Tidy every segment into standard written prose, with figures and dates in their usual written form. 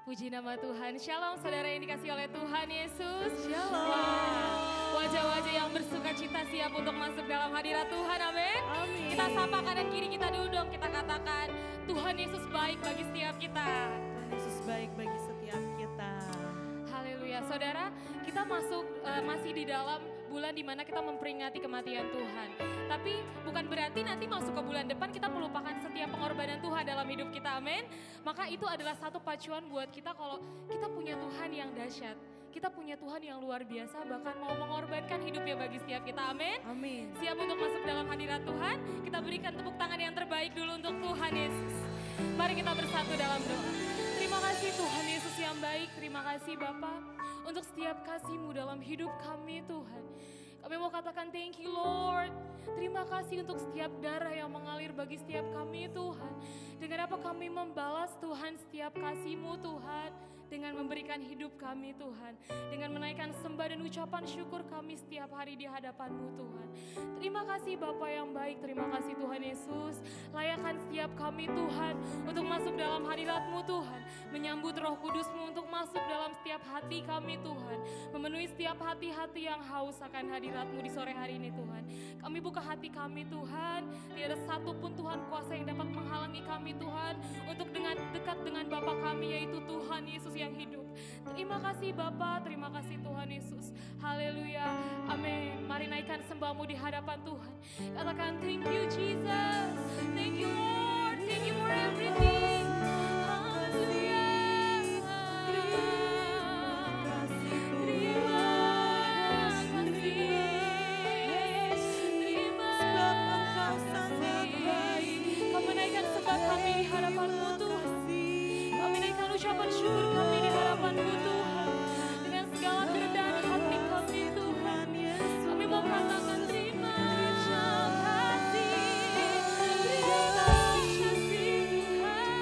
Puji nama Tuhan. Shalom saudara yang dikasih oleh Tuhan Yesus. Shalom. Wow. Wajah-wajah yang bersuka cita siap untuk masuk dalam hadirat Tuhan. Amin. Amin. Kita sapa kanan kiri kita dulu dong. Kita katakan Tuhan Yesus baik bagi setiap kita. Tuhan Yesus baik bagi setiap kita. Haleluya. Saudara, kita masih di dalam bulan dimana kita memperingati kematian Tuhan. Tapi bukan berarti nanti masuk ke bulan depan kita melupakan setiap pengorbanan Tuhan dalam hidup kita, amin. Maka itu adalah satu pacuan buat kita kalau kita punya Tuhan yang dahsyat. Kita punya Tuhan yang luar biasa, bahkan mau mengorbankan hidupnya bagi setiap kita, amin. Amin. Siap untuk masuk dalam hadirat Tuhan? Kita berikan tepuk tangan yang terbaik dulu untuk Tuhan Yesus. Mari kita bersatu dalam doa. Terima kasih Tuhan Yesus yang baik, terima kasih Bapa untuk setiap kasih-Mu dalam hidup kami Tuhan. Kami mau katakan thank you Lord. Terima kasih untuk setiap darah yang mengalir bagi setiap kami Tuhan. Dengan apa kami membalas Tuhan setiap kasih-Mu Tuhan. Dengan memberikan hidup kami Tuhan. Dengan menaikkan sembah dan ucapan syukur kami setiap hari di hadapan-Mu Tuhan. Terima kasih Bapa yang baik, terima kasih Tuhan Yesus. Layakan setiap kami Tuhan untuk masuk dalam hadirat-Mu Tuhan. Menyambut Roh Kudus-Mu untuk masuk dalam setiap hati kami Tuhan. Memenuhi setiap hati-hati yang haus akan hadirat-Mu di sore hari ini Tuhan. Kami buka hati kami Tuhan. Tidak ada satupun Tuhan kuasa yang dapat menghalangi kami Tuhan. Untuk dekat dengan Bapa kami yaitu Tuhan Yesus yang hidup. Terima kasih Bapa, terima kasih Tuhan Yesus. Haleluya, amin. Mari naikkan sembah-Mu di hadapan Tuhan. Katakan thank you Jesus, thank you Lord, thank you for everything. Haleluya. Kami naikkan sembah kami di hadapan-Mu Tuhan. Kami naikkan ucapan syukur kami di hadapan-Mu Tuhan. Dengan segala kerendahan hati kami Tuhan. Kami mau katakan terima kasih. Terima kasih Tuhan.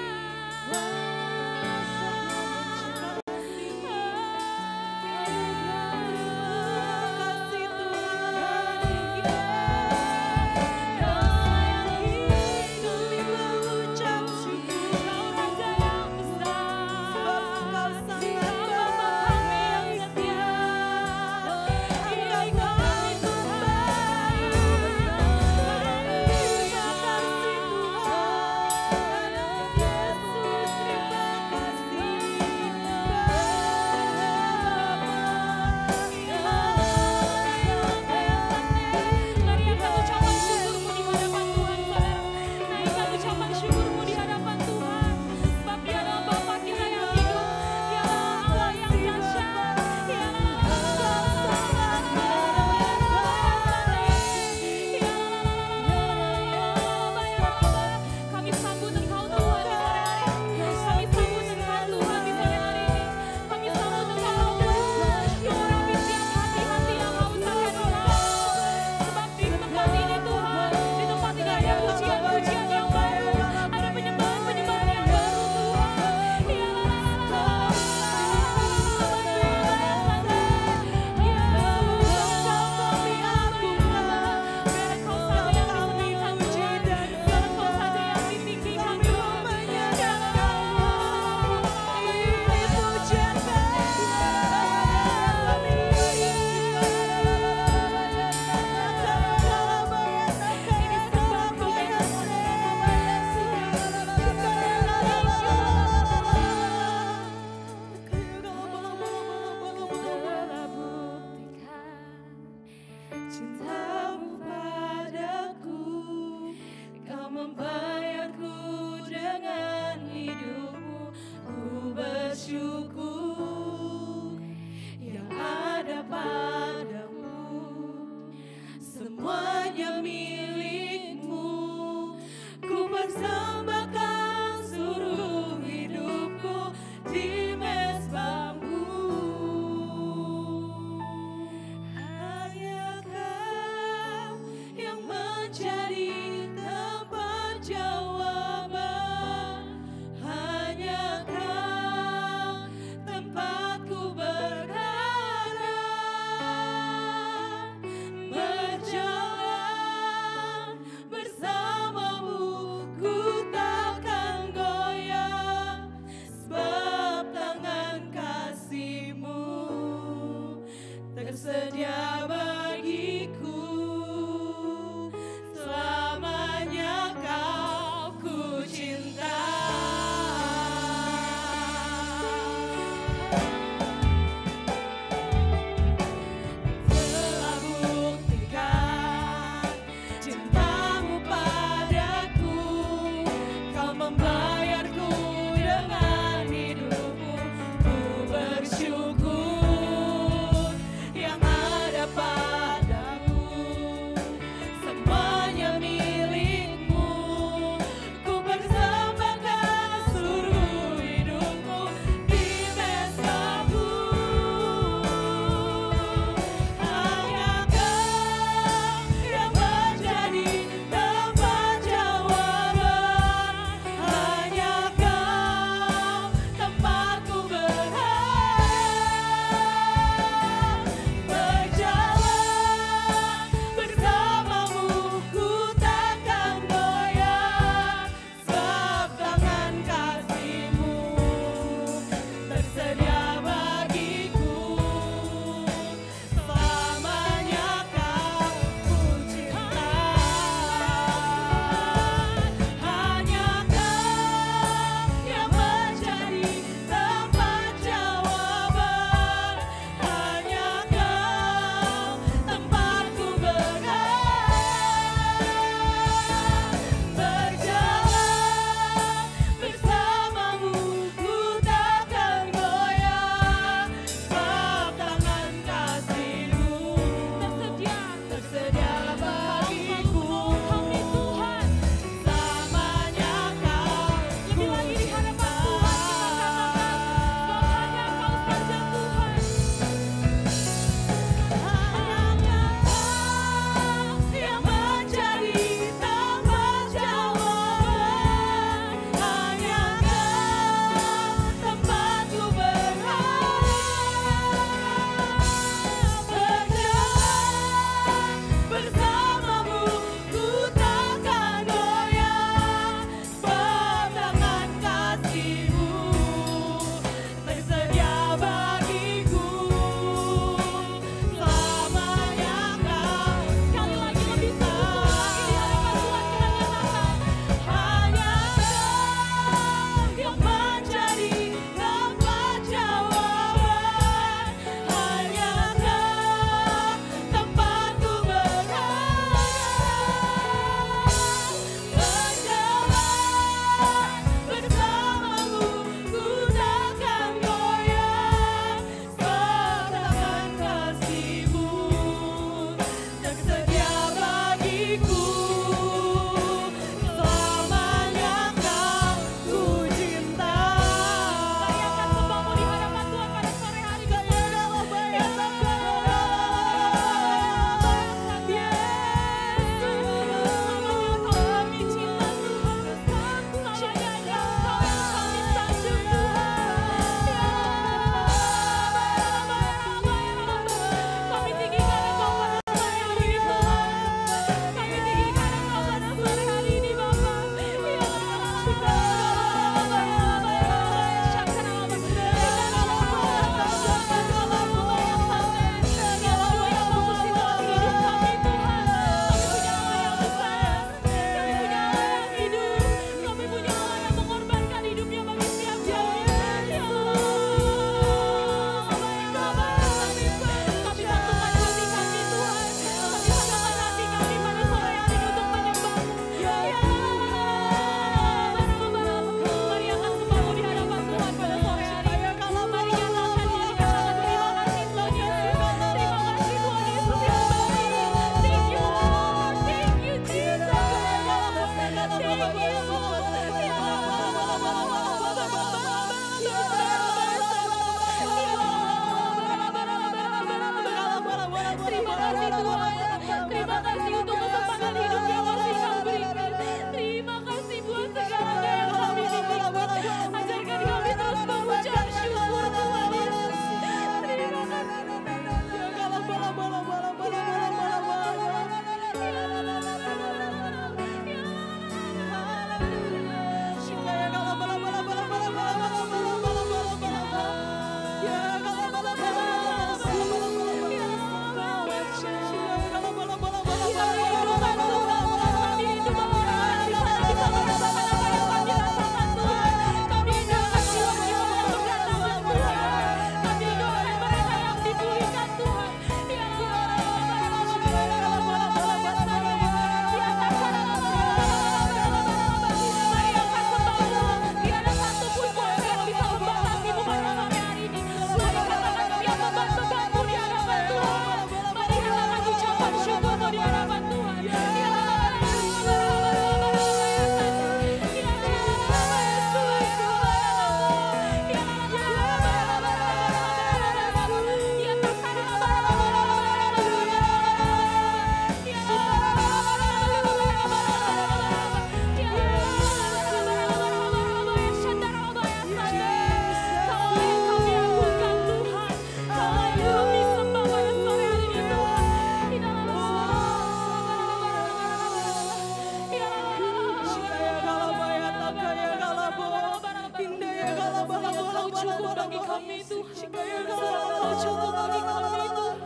cukup bagi kami Tuhan.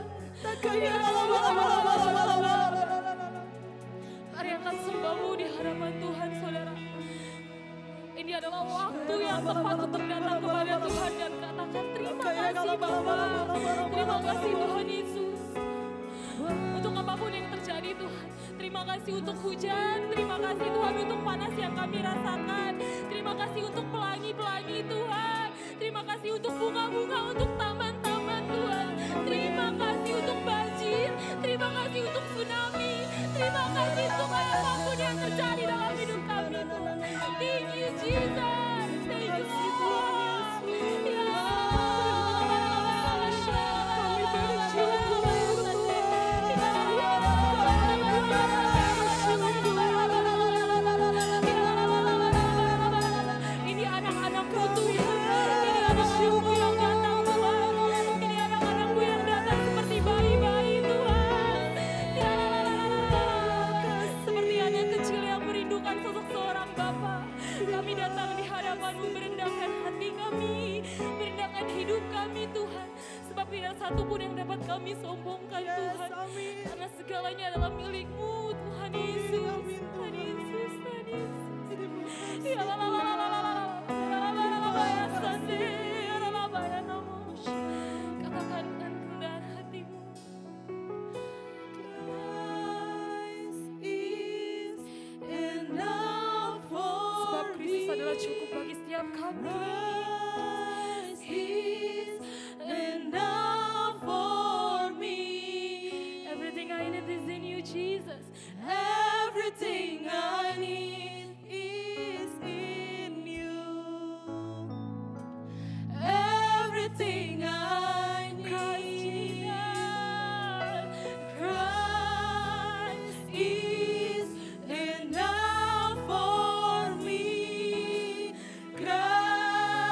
Mari angkat sembahmu di hadapan Tuhan saudara. Ini adalah waktu yang tepat untuk datang kepada Tuhan dan katakan terima kasih Bapa. Terima kasih Tuhan Yesus. Untuk apapun yang terjadi Tuhan. Terima kasih untuk hujan. Terima kasih Tuhan untuk panas yang kami rasakan. Terima kasih untuk pelangi-pelangi Tuhan. Terima kasih untuk bunga-bunga, untuk taman-taman Tuhan. Terima kasih untuk banjir. Terima kasih untuk tsunami. Terima kasih untuk apapun yang terjadi dalam hidup kami Tuhan. Thank you Jesus. Thank you Lord. Ya kami bersyukur. Ini anak-anakmu Tuhan. Ini anak-anakmu yang datang Tuhan. Ini anak-anakmu yang datang seperti bayi-bayi Tuhan. Seperti anak kecil yang merindukan sosok seorang Bapa. Kami datang di hadapan-Mu merendahkan hati kami, merendahkan hidup kami Tuhan. Sebab tidak satu pun yang dapat kami sombongkan Tuhan. Karena segalanya adalah milik-Mu Tuhan Yesus. Tuhan Yesus, Tuhan Yesus. Ya la la la la la la la. Ya sande, ya la la ya namo. Katakan dengan kerendahan hatimu. Sebab Kristus adalah cukup bagi setiap kami. Everything I need is in you, Jesus. Everything I need is in you. Everything I need. Christ is enough for me. Christ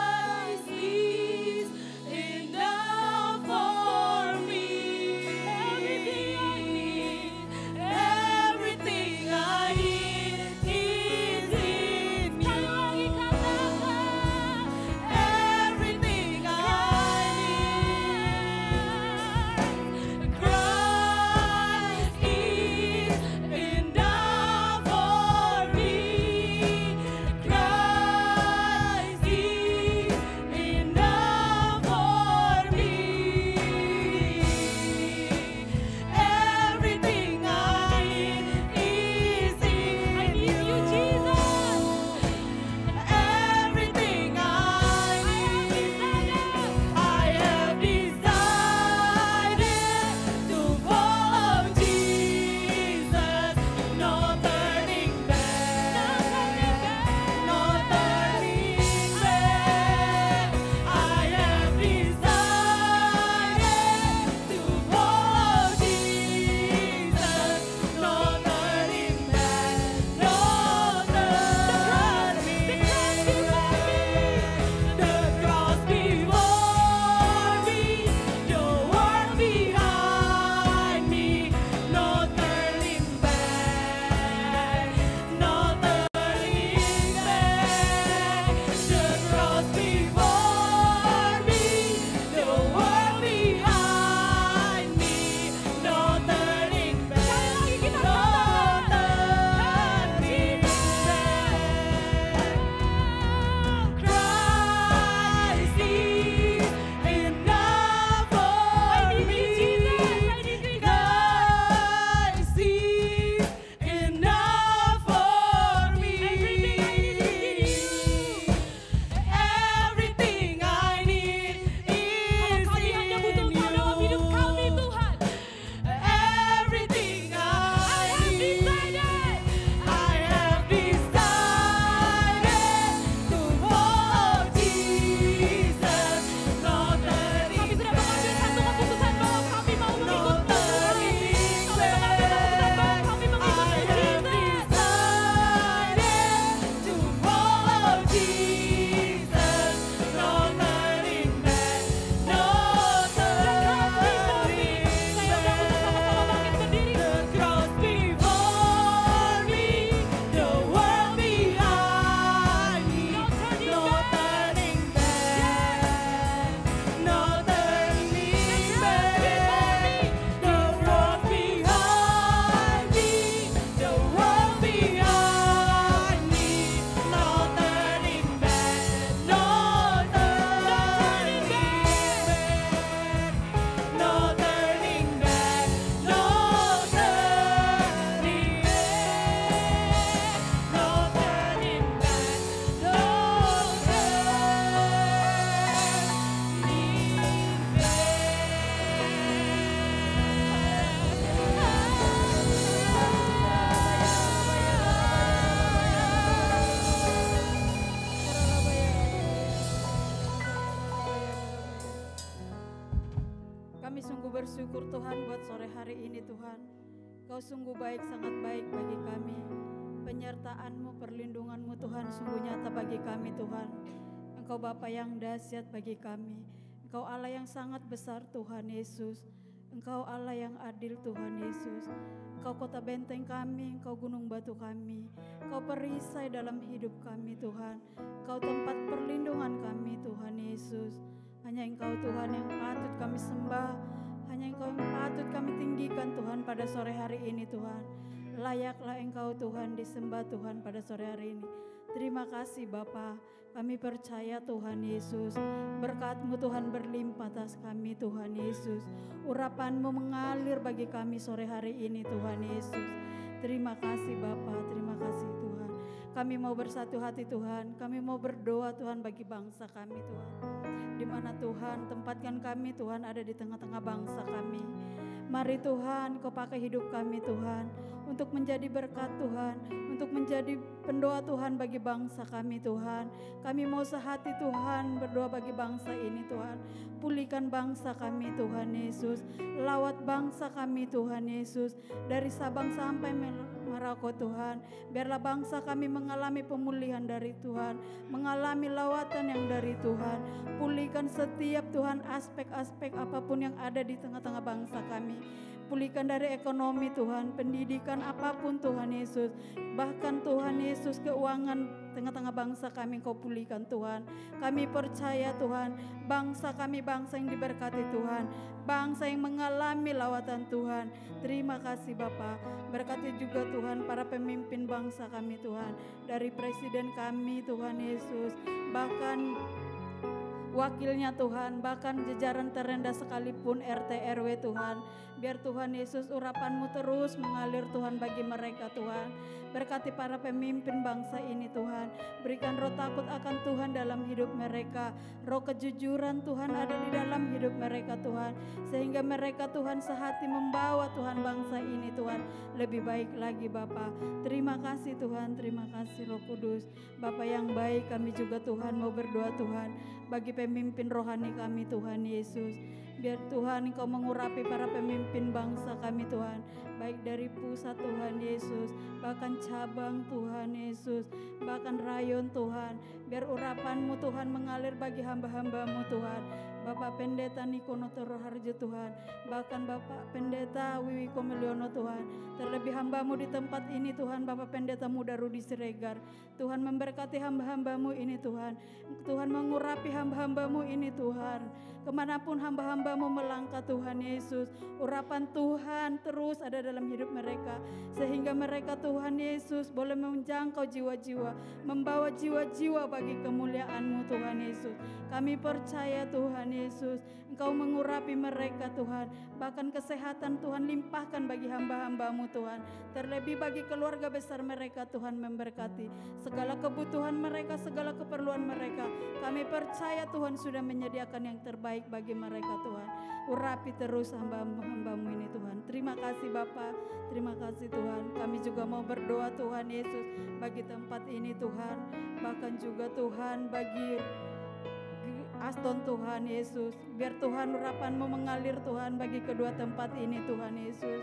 sungguh bersyukur Tuhan buat sore hari ini Tuhan. Kau sungguh baik, sangat baik bagi kami. Penyertaan-Mu, perlindungan-Mu Tuhan sungguh nyata bagi kami Tuhan. Engkau Bapa yang dahsyat bagi kami. Engkau Allah yang sangat besar Tuhan Yesus. Engkau Allah yang adil Tuhan Yesus. Engkau kota benteng kami, Engkau gunung batu kami. Engkau perisai dalam hidup kami Tuhan. Engkau tempat perlindungan kami Tuhan Yesus. Hanya Engkau Tuhan yang patut kami sembah. Hanya Engkau yang patut kami tinggikan Tuhan pada sore hari ini Tuhan. Layaklah Engkau Tuhan disembah Tuhan pada sore hari ini. Terima kasih Bapa. Kami percaya Tuhan Yesus, berkat-Mu Tuhan berlimpah atas kami Tuhan Yesus. Urapan-Mu mengalir bagi kami sore hari ini Tuhan Yesus. Terima kasih Bapa, terima kasih Tuhan. Kami mau bersatu hati Tuhan, kami mau berdoa Tuhan bagi bangsa kami Tuhan. Di mana Tuhan tempatkan kami Tuhan ada di tengah-tengah bangsa kami. Mari Tuhan Kau pakai hidup kami Tuhan untuk menjadi berkat Tuhan, untuk menjadi pendoa Tuhan bagi bangsa kami Tuhan. Kami mau sehati Tuhan berdoa bagi bangsa ini Tuhan. Pulihkan bangsa kami Tuhan Yesus. Lawat bangsa kami Tuhan Yesus. Dari Sabang sampai Merauke Tuhan. Biarlah bangsa kami mengalami pemulihan dari Tuhan. Mengalami lawatan yang dari Tuhan. Pulihkan setiap Tuhan aspek-aspek apapun yang ada di tengah-tengah bangsa kami. Pulihkan dari ekonomi Tuhan, pendidikan apapun Tuhan Yesus. Bahkan Tuhan Yesus keuangan tengah-tengah bangsa kami Kau pulihkan Tuhan. Kami percaya Tuhan, bangsa kami bangsa yang diberkati Tuhan. Bangsa yang mengalami lawatan Tuhan. Terima kasih Bapa. Berkati juga Tuhan para pemimpin bangsa kami Tuhan. Dari presiden kami Tuhan Yesus. Bahkan wakilnya Tuhan, bahkan jajaran terendah sekalipun RT RW Tuhan. Biar Tuhan Yesus urapan-Mu terus mengalir Tuhan bagi mereka Tuhan. Berkati para pemimpin bangsa ini Tuhan. Berikan roh takut akan Tuhan dalam hidup mereka. Roh kejujuran Tuhan ada di dalam hidup mereka Tuhan. Sehingga mereka Tuhan sehati membawa Tuhan bangsa ini Tuhan lebih baik lagi Bapa. Terima kasih Tuhan, terima kasih Roh Kudus. Bapa yang baik, kami juga Tuhan mau berdoa Tuhan bagi pemimpin rohani kami Tuhan Yesus. Biar Tuhan Engkau mengurapi para pemimpin bangsa kami Tuhan. Baik dari pusat Tuhan Yesus, bahkan cabang Tuhan Yesus, bahkan rayon Tuhan. Biar urapan-Mu Tuhan mengalir bagi hamba-hamba-Mu Tuhan. Bapak Pendeta Nikono Toroharjo Tuhan. Bahkan Bapak Pendeta Wiwi Komeliono Tuhan. Terlebih hamba-Mu di tempat ini Tuhan, Bapak Pendeta Muda Rudi Siregar. Tuhan memberkati hamba-hamba-Mu ini Tuhan. Tuhan mengurapi hamba-hamba-Mu ini Tuhan. Kemanapun hamba-hamba-Mu melangkah Tuhan Yesus, urapan Tuhan terus ada dalam hidup mereka. Sehingga mereka Tuhan Yesus boleh menjangkau jiwa-jiwa, membawa jiwa-jiwa bagi kemuliaan-Mu Tuhan Yesus. Kami percaya Tuhan Yesus, Engkau mengurapi mereka Tuhan. Bahkan kesehatan Tuhan limpahkan bagi hamba-hamba-Mu Tuhan. Terlebih bagi keluarga besar mereka Tuhan memberkati. Segala kebutuhan mereka, segala keperluan mereka. Kami percaya Tuhan sudah menyediakan yang terbaik bagi mereka Tuhan. Urapi terus hamba-hamba-Mu ini Tuhan. Terima kasih Bapa, terima kasih Tuhan. Kami juga mau berdoa Tuhan Yesus bagi tempat ini Tuhan. Bahkan juga Tuhan bagi Aston Tuhan Yesus. Biar Tuhan urapan-Mu mengalir Tuhan bagi kedua tempat ini Tuhan Yesus.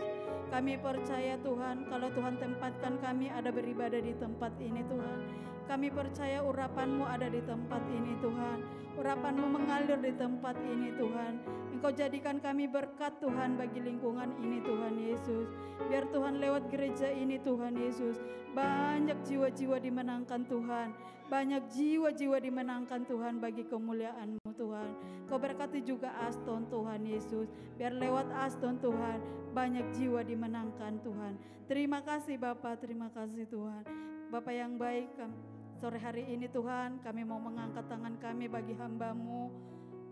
Kami percaya Tuhan kalau Tuhan tempatkan kami ada beribadah di tempat ini Tuhan. Kami percaya urapan-Mu ada di tempat ini Tuhan. Urapan-Mu mengalir di tempat ini Tuhan. Engkau jadikan kami berkat Tuhan bagi lingkungan ini Tuhan Yesus. Biar Tuhan lewat gereja ini Tuhan Yesus. Banyak jiwa-jiwa dimenangkan Tuhan. Banyak jiwa-jiwa dimenangkan Tuhan bagi kemuliaan-Mu Tuhan. Kau berkati juga Aston Tuhan Yesus. Biar lewat Aston Tuhan banyak jiwa dimenangkan Tuhan. Terima kasih Bapa, terima kasih Tuhan. Bapa yang baik, sore hari ini Tuhan kami mau mengangkat tangan kami bagi hamba-Mu.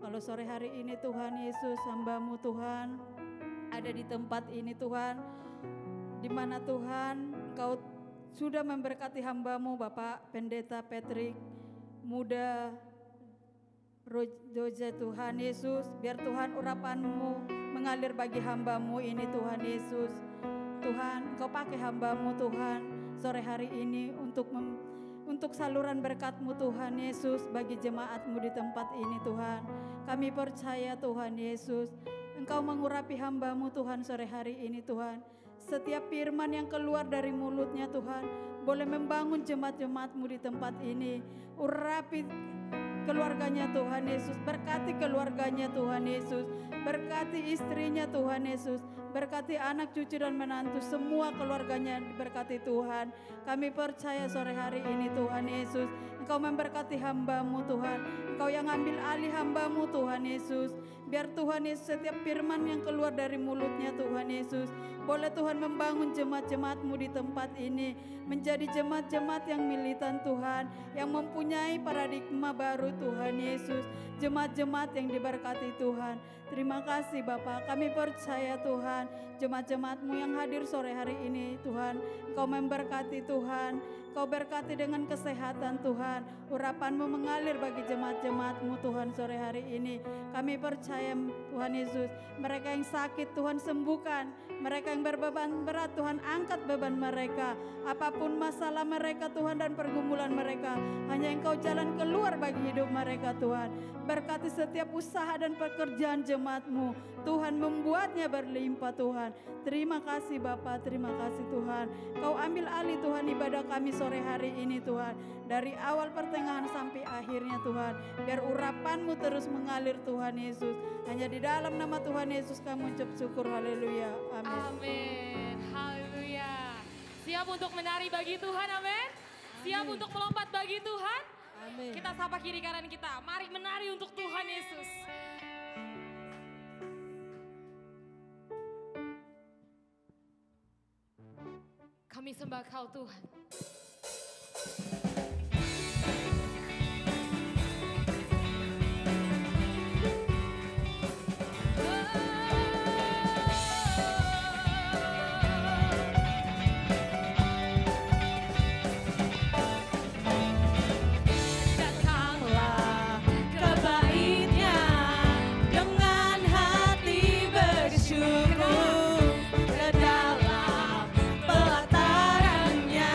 Kalau sore hari ini Tuhan Yesus, hamba-Mu Tuhan ada di tempat ini Tuhan, di mana Tuhan Engkau sudah memberkati hamba-Mu Bapak Pendeta Patrick Muda Roja Tuhan Yesus. Biar Tuhan urapan-Mu mengalir bagi hamba-Mu ini Tuhan Yesus. Tuhan Engkau pakai hamba-Mu Tuhan sore hari ini untuk saluran berkat-Mu Tuhan Yesus bagi jemaat-Mu di tempat ini Tuhan. Kami percaya Tuhan Yesus, Engkau mengurapi hamba-Mu Tuhan sore hari ini Tuhan. Setiap firman yang keluar dari mulutnya Tuhan, boleh membangun jemaat-jemaat-Mu di tempat ini. Urapi keluarganya Tuhan Yesus, berkati keluarganya Tuhan Yesus, berkati istrinya Tuhan Yesus, berkati anak cucu dan menantu, semua keluarganya diberkati Tuhan. Kami percaya sore hari ini Tuhan Yesus, Engkau memberkati hamba-Mu Tuhan, Engkau yang ambil alih hamba-Mu Tuhan Yesus. Biar Tuhan Yesus setiap firman yang keluar dari mulutnya Tuhan Yesus, boleh Tuhan membangun jemaat-jemaat-Mu di tempat ini, menjadi jemaat-jemaat yang militan Tuhan, yang mempunyai paradigma baru Tuhan Yesus, jemaat-jemaat yang diberkati Tuhan. Terima kasih Bapa, kami percaya Tuhan, jemaat-jemaat-Mu yang hadir sore hari ini Tuhan, Engkau memberkati Tuhan, Kau berkati dengan kesehatan Tuhan, urapan-Mu mengalir bagi jemaat-jemaat-Mu Tuhan sore hari ini. Kami percaya Tuhan Yesus, mereka yang sakit Tuhan sembuhkan, mereka yang berbeban berat Tuhan angkat beban mereka, apapun masalah mereka Tuhan dan pergumulan mereka, hanya Engkau jalan keluar bagi hidup mereka Tuhan. Berkati setiap usaha dan pekerjaan jemaat-Mu, Tuhan membuatnya berlimpah Tuhan. Terima kasih Bapa, terima kasih Tuhan. Kau ambil alih Tuhan ibadah kami sore hari ini Tuhan, dari awal pertengahan sampai akhirnya Tuhan. Biar urapan-Mu terus mengalir Tuhan Yesus. Hanya di dalam nama Tuhan Yesus kami mengucap syukur, haleluya, amin. Amin, haleluya. Siap untuk menari bagi Tuhan, amin. Siap untuk melompat bagi Tuhan. Amin. Kita sapa kiri kanan kita, mari menari untuk Tuhan Yesus. Kami sembah Kau Tuhan. Datanglah ke bait-Nya dengan hati bersyukur, ke dalam pelataran-Nya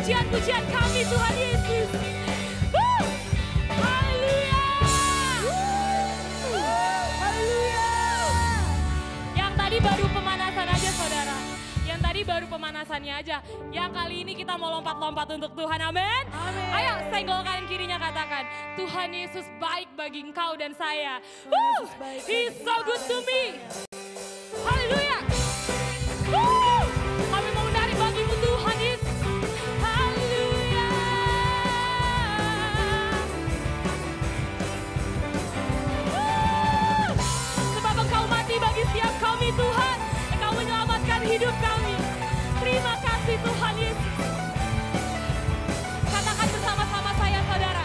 pujian-pujian kami Tuhan Yesus. Haleluya. Haleluya. Yang tadi baru pemanasan aja saudara. Yang tadi baru pemanasannya aja. Yang kali ini kita mau lompat-lompat untuk Tuhan. Amin. Ayo senggol kanan kirinya katakan, Tuhan Yesus baik bagi engkau dan saya. He's so good to me. Haleluya. Kami mau menari bagimu Tuhan Yesus. Haleluya. Sebab engkau mati bagi setiap kami Tuhan. Engkau menyelamatkan hidup kami. Terima kasih Tuhan Yesus. Katakan bersama-sama saya saudara.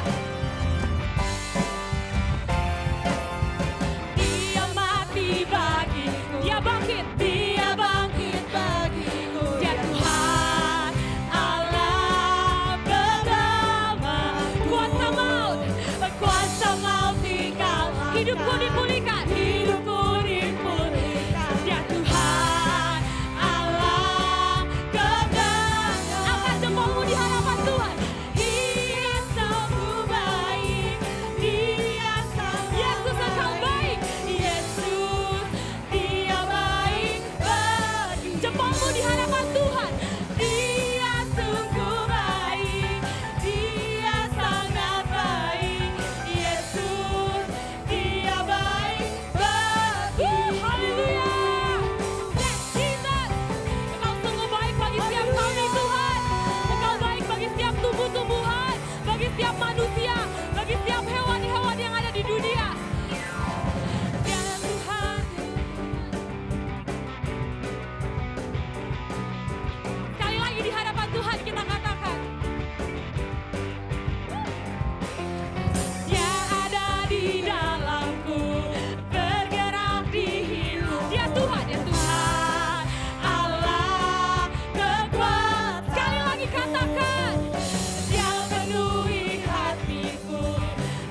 Dia mati bagiku. Dia bangkit. Dia bangkit bagiku. Dia Tuhan Allah bernama. Kuasa maut dikalahkan. Hidupku dipulihkan. Hidupku dipulihkan. Dia Tuhan Allah kebenaran. Angkat jempolmu di hadapan Tuhan. Dia sungguh baik. Dia sangat Yesus engkau baik. Yesus dia baik bagi. Jempolmu di hadapan Tuhan. Dia sungguh baik. Dia sangat baik. Yesus dia baik bagi. Haleluya. Yes, Jesus. Engkau sungguh baik bagi setiap kami Tuhan. Engkau baik bagi setiap tumbuh-tumbuhan, bagi setiap manusia, bagi setiap hewan-hewan yang ada di dunia. Ya Tuhan. Sekali lagi di hadapan Tuhan kita katakan. Dia ada di dalamku, bergerak di hidup. Dia Tuhan, ya Tuhan, Allah kekuatan. Sekali lagi katakan. Dia penuhi hatiku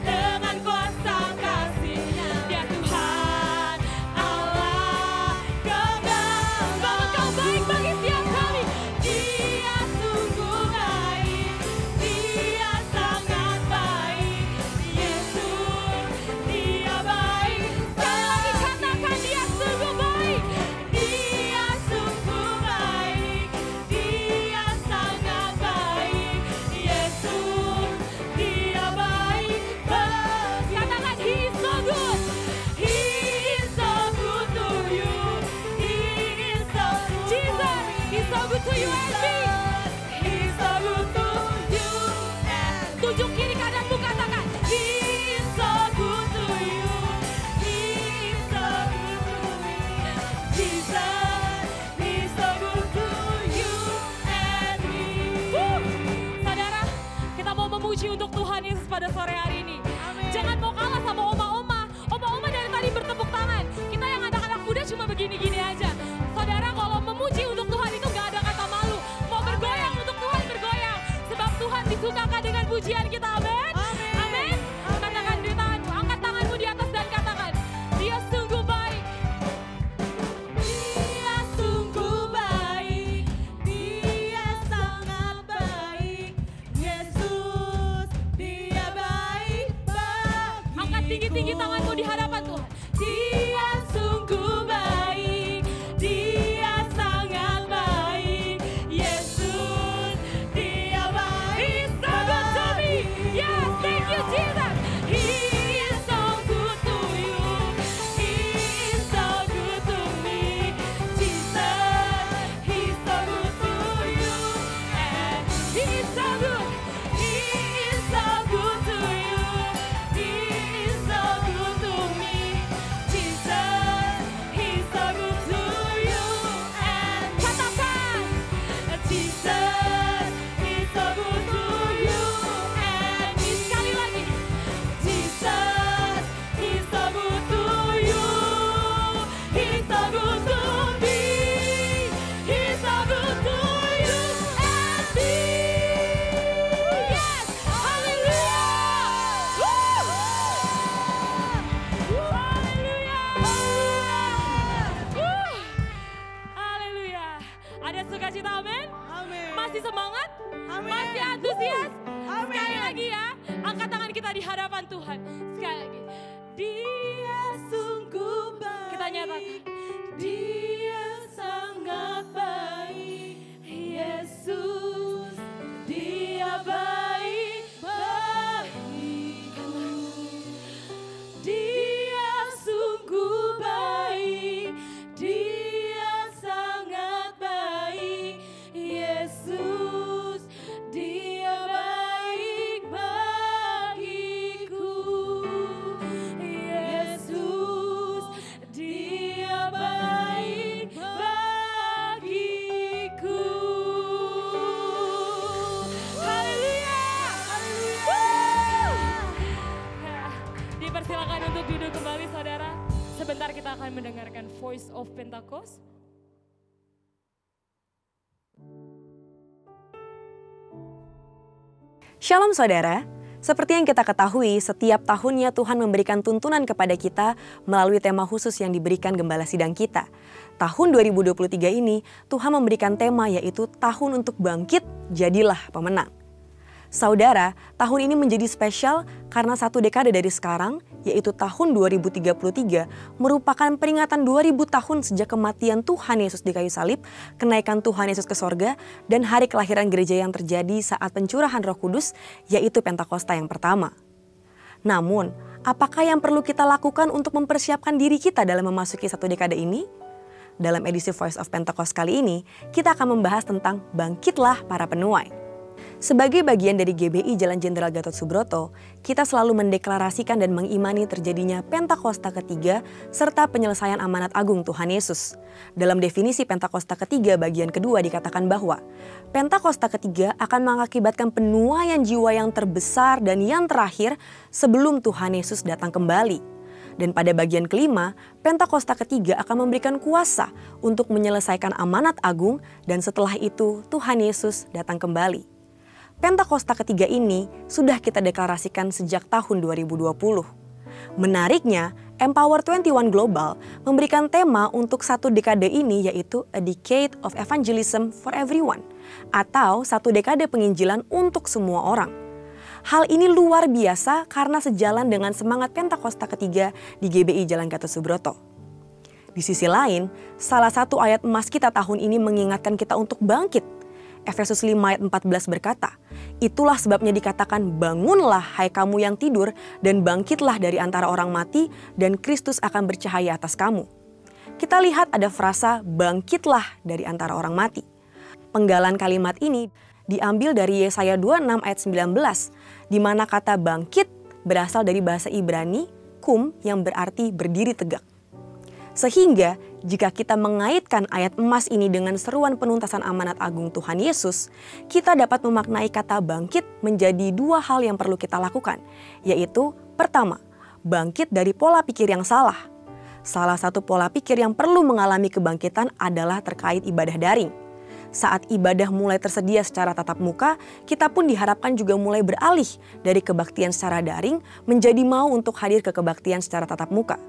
dengan kuasa kasih-Nya. Dia Tuhan, Allah kebenaran. Sebab engkau baik bagi setiap kami. Dia sungguh baik. Dia sangat baik. Yesus, dia baik. Sekali lagi katakan, dia sungguh baik. Dia sungguh baik. Dia sangat baik. Yesus, dia baik bagi. Katakan, He is so good. He is so good to you. He is so good. Jesus, He's so good to you and me. He's so good to you and tunjuk kiri kananmu katakan, He is so good to you. He is so good to me. Jesus, He's so good to you and me. Saudara, kita mau memuji untuk Tuhan Yesus pada sore hari ini. Jangan mau kalah sama oma-oma. Oma-oma dari tadi bertepuk tangan. Kita yang anak-anak muda cuma begini-gini aja. Saudara, kalau memuji untuk Tuhan itu gak ada kata malu. Mau bergoyang untuk Tuhan, bergoyang. Sebab Tuhan disukakan dengan pujian kita, amin. Amin. Katakan di tanganmu, angkat tanganmu di atas dan katakan, Dia sungguh baik. Dia sungguh baik. Dia sangat baik. Yesus, dia baik bagi. Angkat tinggi-tinggi tanganmu di hadapan Tuhan. Dia sungguh baik. Dia sangat baik. Yesus, dia baik. He's so good to me. Yes, thank you Jesus. He is so good to you. He is so good to me. Jesus, He's so good to you. And He is so good. He is so good to you. He is so good to me. Jesus, He's so good to you. And katakan, Jesus, He's so good to you. And me. Sekali lagi, Jesus, He's so good to you. He's so good to me. He's so good to you and me. Yes, hallelujah. Haleluya. Ada sukacita, amin? Amin. Masih semangat? Masih antusias? Sekali lagi ya, angkat tangan kita di hadapan Tuhan. Sekali lagi. Dia sungguh baik. Kita nyatakan. Dia sangat baik. Yesus, Dia baik bagiku. Dia sungguh baik. Dia sangat baik. Yesus, Dia baik bagiku. Yesus, Dia baik bagiku. Haleluya. Ya, dipersilakan untuk duduk kembali saudara. Sebentar kita akan mendengarkan Voice of Pentecost. Shalom saudara, seperti yang kita ketahui setiap tahunnya Tuhan memberikan tuntunan kepada kita melalui tema khusus yang diberikan gembala sidang kita. Tahun 2023 ini Tuhan memberikan tema yaitu tahun untuk bangkit, jadilah pemenang. Saudara, tahun ini menjadi spesial karena satu dekade dari sekarang, yaitu tahun 2033, merupakan peringatan 2000 tahun sejak kematian Tuhan Yesus di kayu salib, kenaikan Tuhan Yesus ke sorga, dan hari kelahiran gereja yang terjadi saat pencurahan Roh Kudus, yaitu Pentakosta yang pertama. Namun, apakah yang perlu kita lakukan untuk mempersiapkan diri kita dalam memasuki satu dekade ini? Dalam edisi Voice of Pentecost kali ini, kita akan membahas tentang bangkitlah para penuai. Sebagai bagian dari GBI Jalan Jenderal Gatot Subroto, kita selalu mendeklarasikan dan mengimani terjadinya Pentakosta ketiga serta penyelesaian amanat agung Tuhan Yesus. Dalam definisi Pentakosta ketiga bagian kedua dikatakan bahwa Pentakosta ketiga akan mengakibatkan penuaian jiwa yang terbesar dan yang terakhir sebelum Tuhan Yesus datang kembali. Dan pada bagian kelima, Pentakosta ketiga akan memberikan kuasa untuk menyelesaikan amanat agung dan setelah itu Tuhan Yesus datang kembali. Pentakosta ketiga ini sudah kita deklarasikan sejak tahun 2020. Menariknya, Empower 21 Global memberikan tema untuk satu dekade ini yaitu A Decade of Evangelism for Everyone atau satu dekade penginjilan untuk semua orang. Hal ini luar biasa karena sejalan dengan semangat Pentakosta ketiga di GBI Jalan Gatot Subroto. Di sisi lain, salah satu ayat emas kita tahun ini mengingatkan kita untuk bangkit. Efesus 5 ayat 14 berkata, itulah sebabnya dikatakan bangunlah hai kamu yang tidur dan bangkitlah dari antara orang mati dan Kristus akan bercahaya atas kamu. Kita lihat ada frasa bangkitlah dari antara orang mati. Penggalan kalimat ini diambil dari Yesaya 26 ayat 19, di mana kata bangkit berasal dari bahasa Ibrani, kum yang berarti berdiri tegak. Sehingga jika kita mengaitkan ayat emas ini dengan seruan penuntasan amanat agung Tuhan Yesus, kita dapat memaknai kata bangkit menjadi dua hal yang perlu kita lakukan, yaitu pertama, bangkit dari pola pikir yang salah. Salah satu pola pikir yang perlu mengalami kebangkitan adalah terkait ibadah daring. Saat ibadah mulai tersedia secara tatap muka, kita pun diharapkan juga mulai beralih dari kebaktian secara daring menjadi mau untuk hadir ke kebaktian secara tatap muka.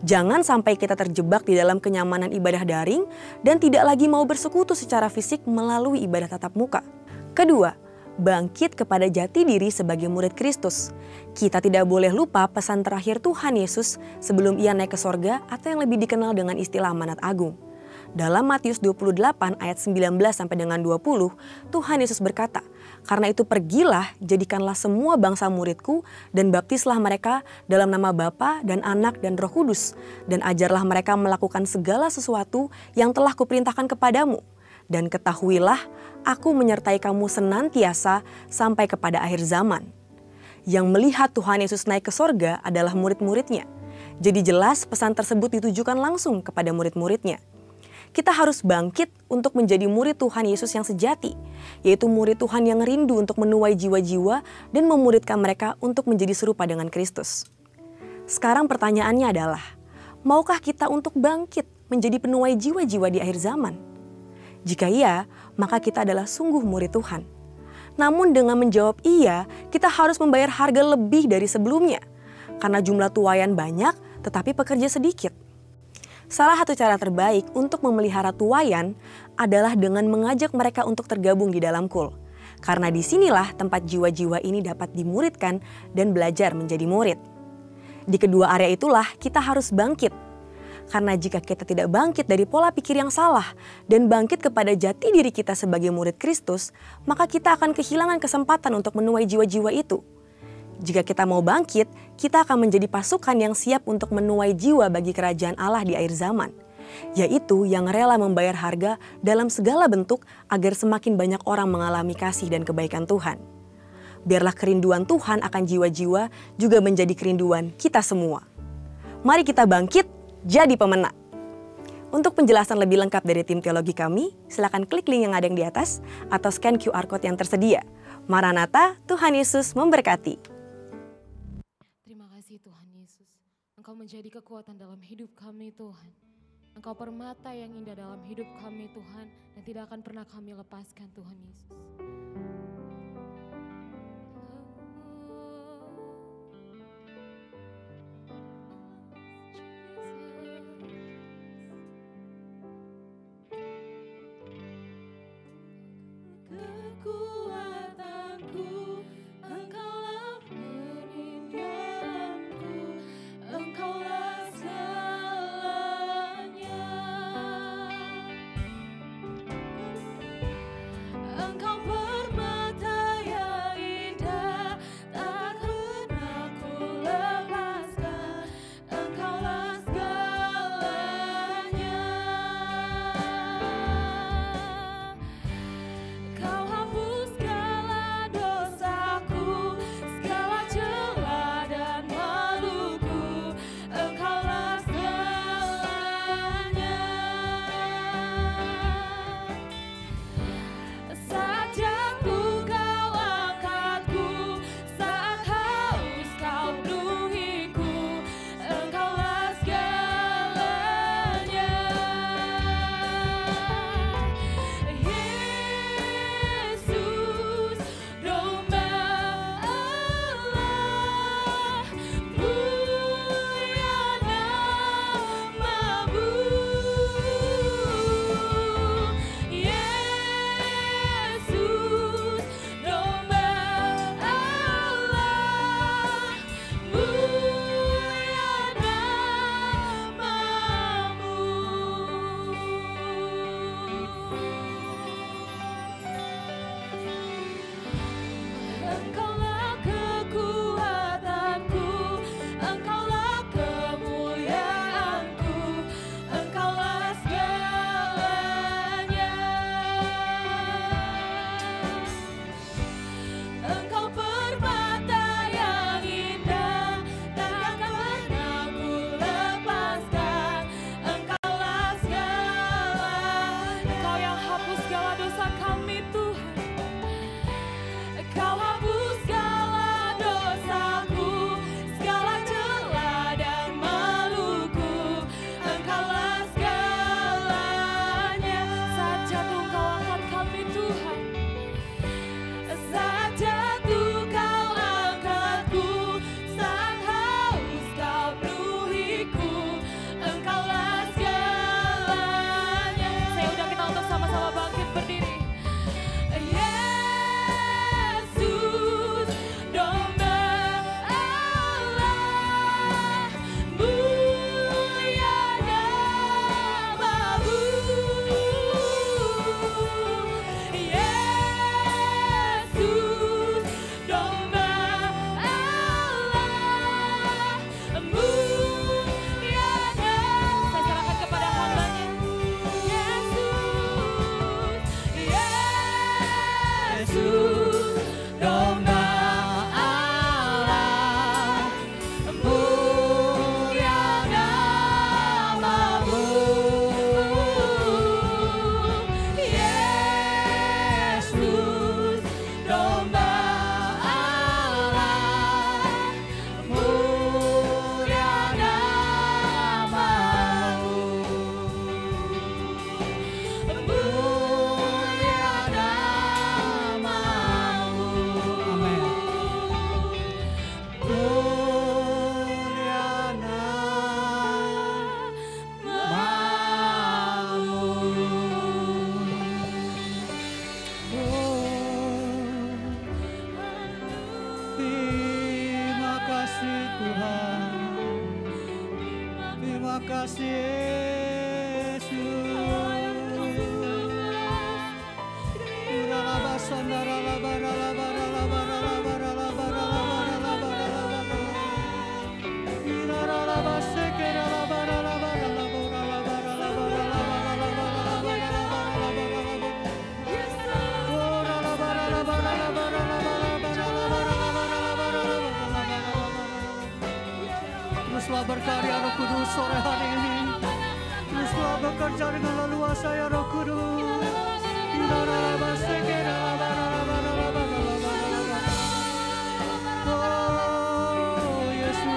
Jangan sampai kita terjebak di dalam kenyamanan ibadah daring dan tidak lagi mau bersekutu secara fisik melalui ibadah tatap muka. Kedua, bangkit kepada jati diri sebagai murid Kristus. Kita tidak boleh lupa pesan terakhir Tuhan Yesus sebelum ia naik ke sorga atau yang lebih dikenal dengan istilah amanat agung. Dalam Matius 28 ayat 19 sampai dengan 20, Tuhan Yesus berkata, "Karena itu pergilah, jadikanlah semua bangsa muridku dan baptislah mereka dalam nama Bapa dan Anak dan Roh Kudus, dan ajarlah mereka melakukan segala sesuatu yang telah kuperintahkan kepadamu. Dan ketahuilah, aku menyertai kamu senantiasa sampai kepada akhir zaman." Yang melihat Tuhan Yesus naik ke sorga adalah murid-muridnya. Jadi jelas pesan tersebut ditujukan langsung kepada murid-muridnya. Kita harus bangkit untuk menjadi murid Tuhan Yesus yang sejati, yaitu murid Tuhan yang rindu untuk menuai jiwa-jiwa dan memuridkan mereka untuk menjadi serupa dengan Kristus. Sekarang pertanyaannya adalah, maukah kita untuk bangkit menjadi penuai jiwa-jiwa di akhir zaman? Jika iya, maka kita adalah sungguh murid Tuhan. Namun dengan menjawab iya, kita harus membayar harga lebih dari sebelumnya, karena jumlah tuaian banyak tetapi pekerja sedikit. Salah satu cara terbaik untuk memelihara tuaian adalah dengan mengajak mereka untuk tergabung di dalam KUL. Karena disinilah tempat jiwa-jiwa ini dapat dimuridkan dan belajar menjadi murid. Di kedua area itulah kita harus bangkit. Karena jika kita tidak bangkit dari pola pikir yang salah dan bangkit kepada jati diri kita sebagai murid Kristus, maka kita akan kehilangan kesempatan untuk menuai jiwa-jiwa itu. Jika kita mau bangkit, kita akan menjadi pasukan yang siap untuk menuai jiwa bagi kerajaan Allah di akhir zaman, yaitu yang rela membayar harga dalam segala bentuk agar semakin banyak orang mengalami kasih dan kebaikan Tuhan. Biarlah kerinduan Tuhan akan jiwa-jiwa juga menjadi kerinduan kita semua. Mari kita bangkit, jadi pemenang. Untuk penjelasan lebih lengkap dari tim teologi kami, silakan klik link yang ada di atas atau scan QR Code yang tersedia. Maranatha, Tuhan Yesus memberkati. Terima kasih Tuhan Yesus. Engkau menjadi kekuatan dalam hidup kami Tuhan. Engkau permata yang indah dalam hidup kami Tuhan, dan tidak akan pernah kami lepaskan Tuhan Yesus. Kekuatanku, Engkaulah penindaanku, Engkaulah segalanya. Engkau permata yang indah, tak pernah ku lepaskan, Engkaulah segalanya. Kau hapus segala dosaku, segala celah dan maluku, Engkaulah segalanya. Saat jatuh kau angkatku, saat haus kau penuhiku, Engkaulah segalanya. Yesus, domba Allah, mulia namamu. Yesus, domba Allah, mulia namamu. Engkaulah kekuatanku, Engkaulah kemuliaanku, Engkaulah segalanya. Engkau permata yang indah, takkan pernah ku lepaskan, Engkaulah segalanya. Engkau yang hapus segala dosa kami Tuhan. Kau hapus segala dosaku, segala celah dan maluku, Engkaulah segalanya. Saat jatuh kau angkat kami Tuhan. Saat jatuh kau angkatku, saat haus kau penuhiku, Engkaulah segalanya. Saya undang kita untuk sama-sama bangkit berdiri. Yesus, domba Allah, mulia namamu. Yesus, domba Allah, mulia namamu. Saya serahkan kepada hamba-Nya. Yesus, domba Allah, mulia namamu. Yesus, domba Allah, mulia namamu. Mulia namamu. kasih Yesus. Teruslah berkarya Roh Kudus sore hari ini. Teruslah bekerja dengan leluasa ya Roh Kudus. Oh Yesus.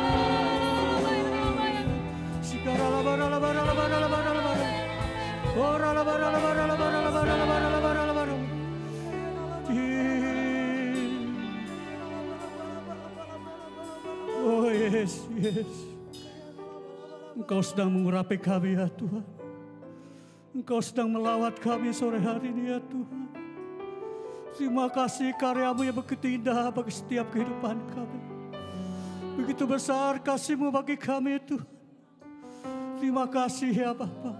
Oh yes, yes. Engkau sedang mengurapi kami ya Tuhan. Engkau sedang melawat kami sore hari ini ya Tuhan. Terima kasih karya-Mu yang begitu indah bagi setiap kehidupan kami. Begitu besar kasih-Mu bagi kami Tuhan. Terima kasih ya Bapa.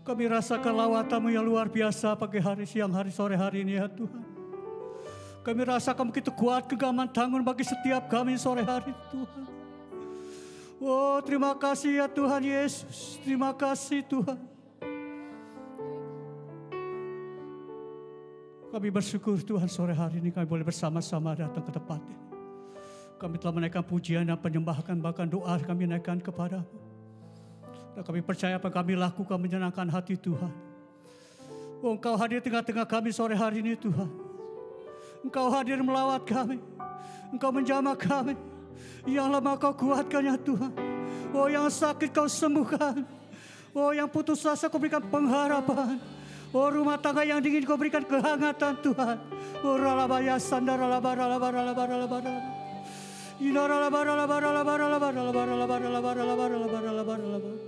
Kami rasakan lawatan-Mu yang luar biasa pagi hari, siang hari, sore hari ini ya Tuhan. Kami rasakan begitu kuat genggaman tangan bagi setiap kami sore hari Tuhan. Oh terima kasih ya Tuhan Yesus. Terima kasih Tuhan. Kami bersyukur Tuhan sore hari ini kami boleh bersama-sama datang ke tempat ini. Kami telah menaikkan pujian dan penyembahan, bahkan doa kami naikkan kepada-Mu. Dan kami percaya apa kami lakukan menyenangkan hati Tuhan. Oh Engkau hadir tengah-tengah kami sore hari ini Tuhan. Engkau hadir melawat kami. Engkau menjamah kami. Yang lemah Kau kuatkan ya Tuhan. Oh yang sakit Kau sembuhkan. Oh yang putus asa Kau berikan pengharapan. Oh rumah tangga yang dingin Kau berikan kehangatan Tuhan. Oh ralabaya sandara labara labara labara labara. Inara labara labara labara labara labara labara labara labara labara labara labara.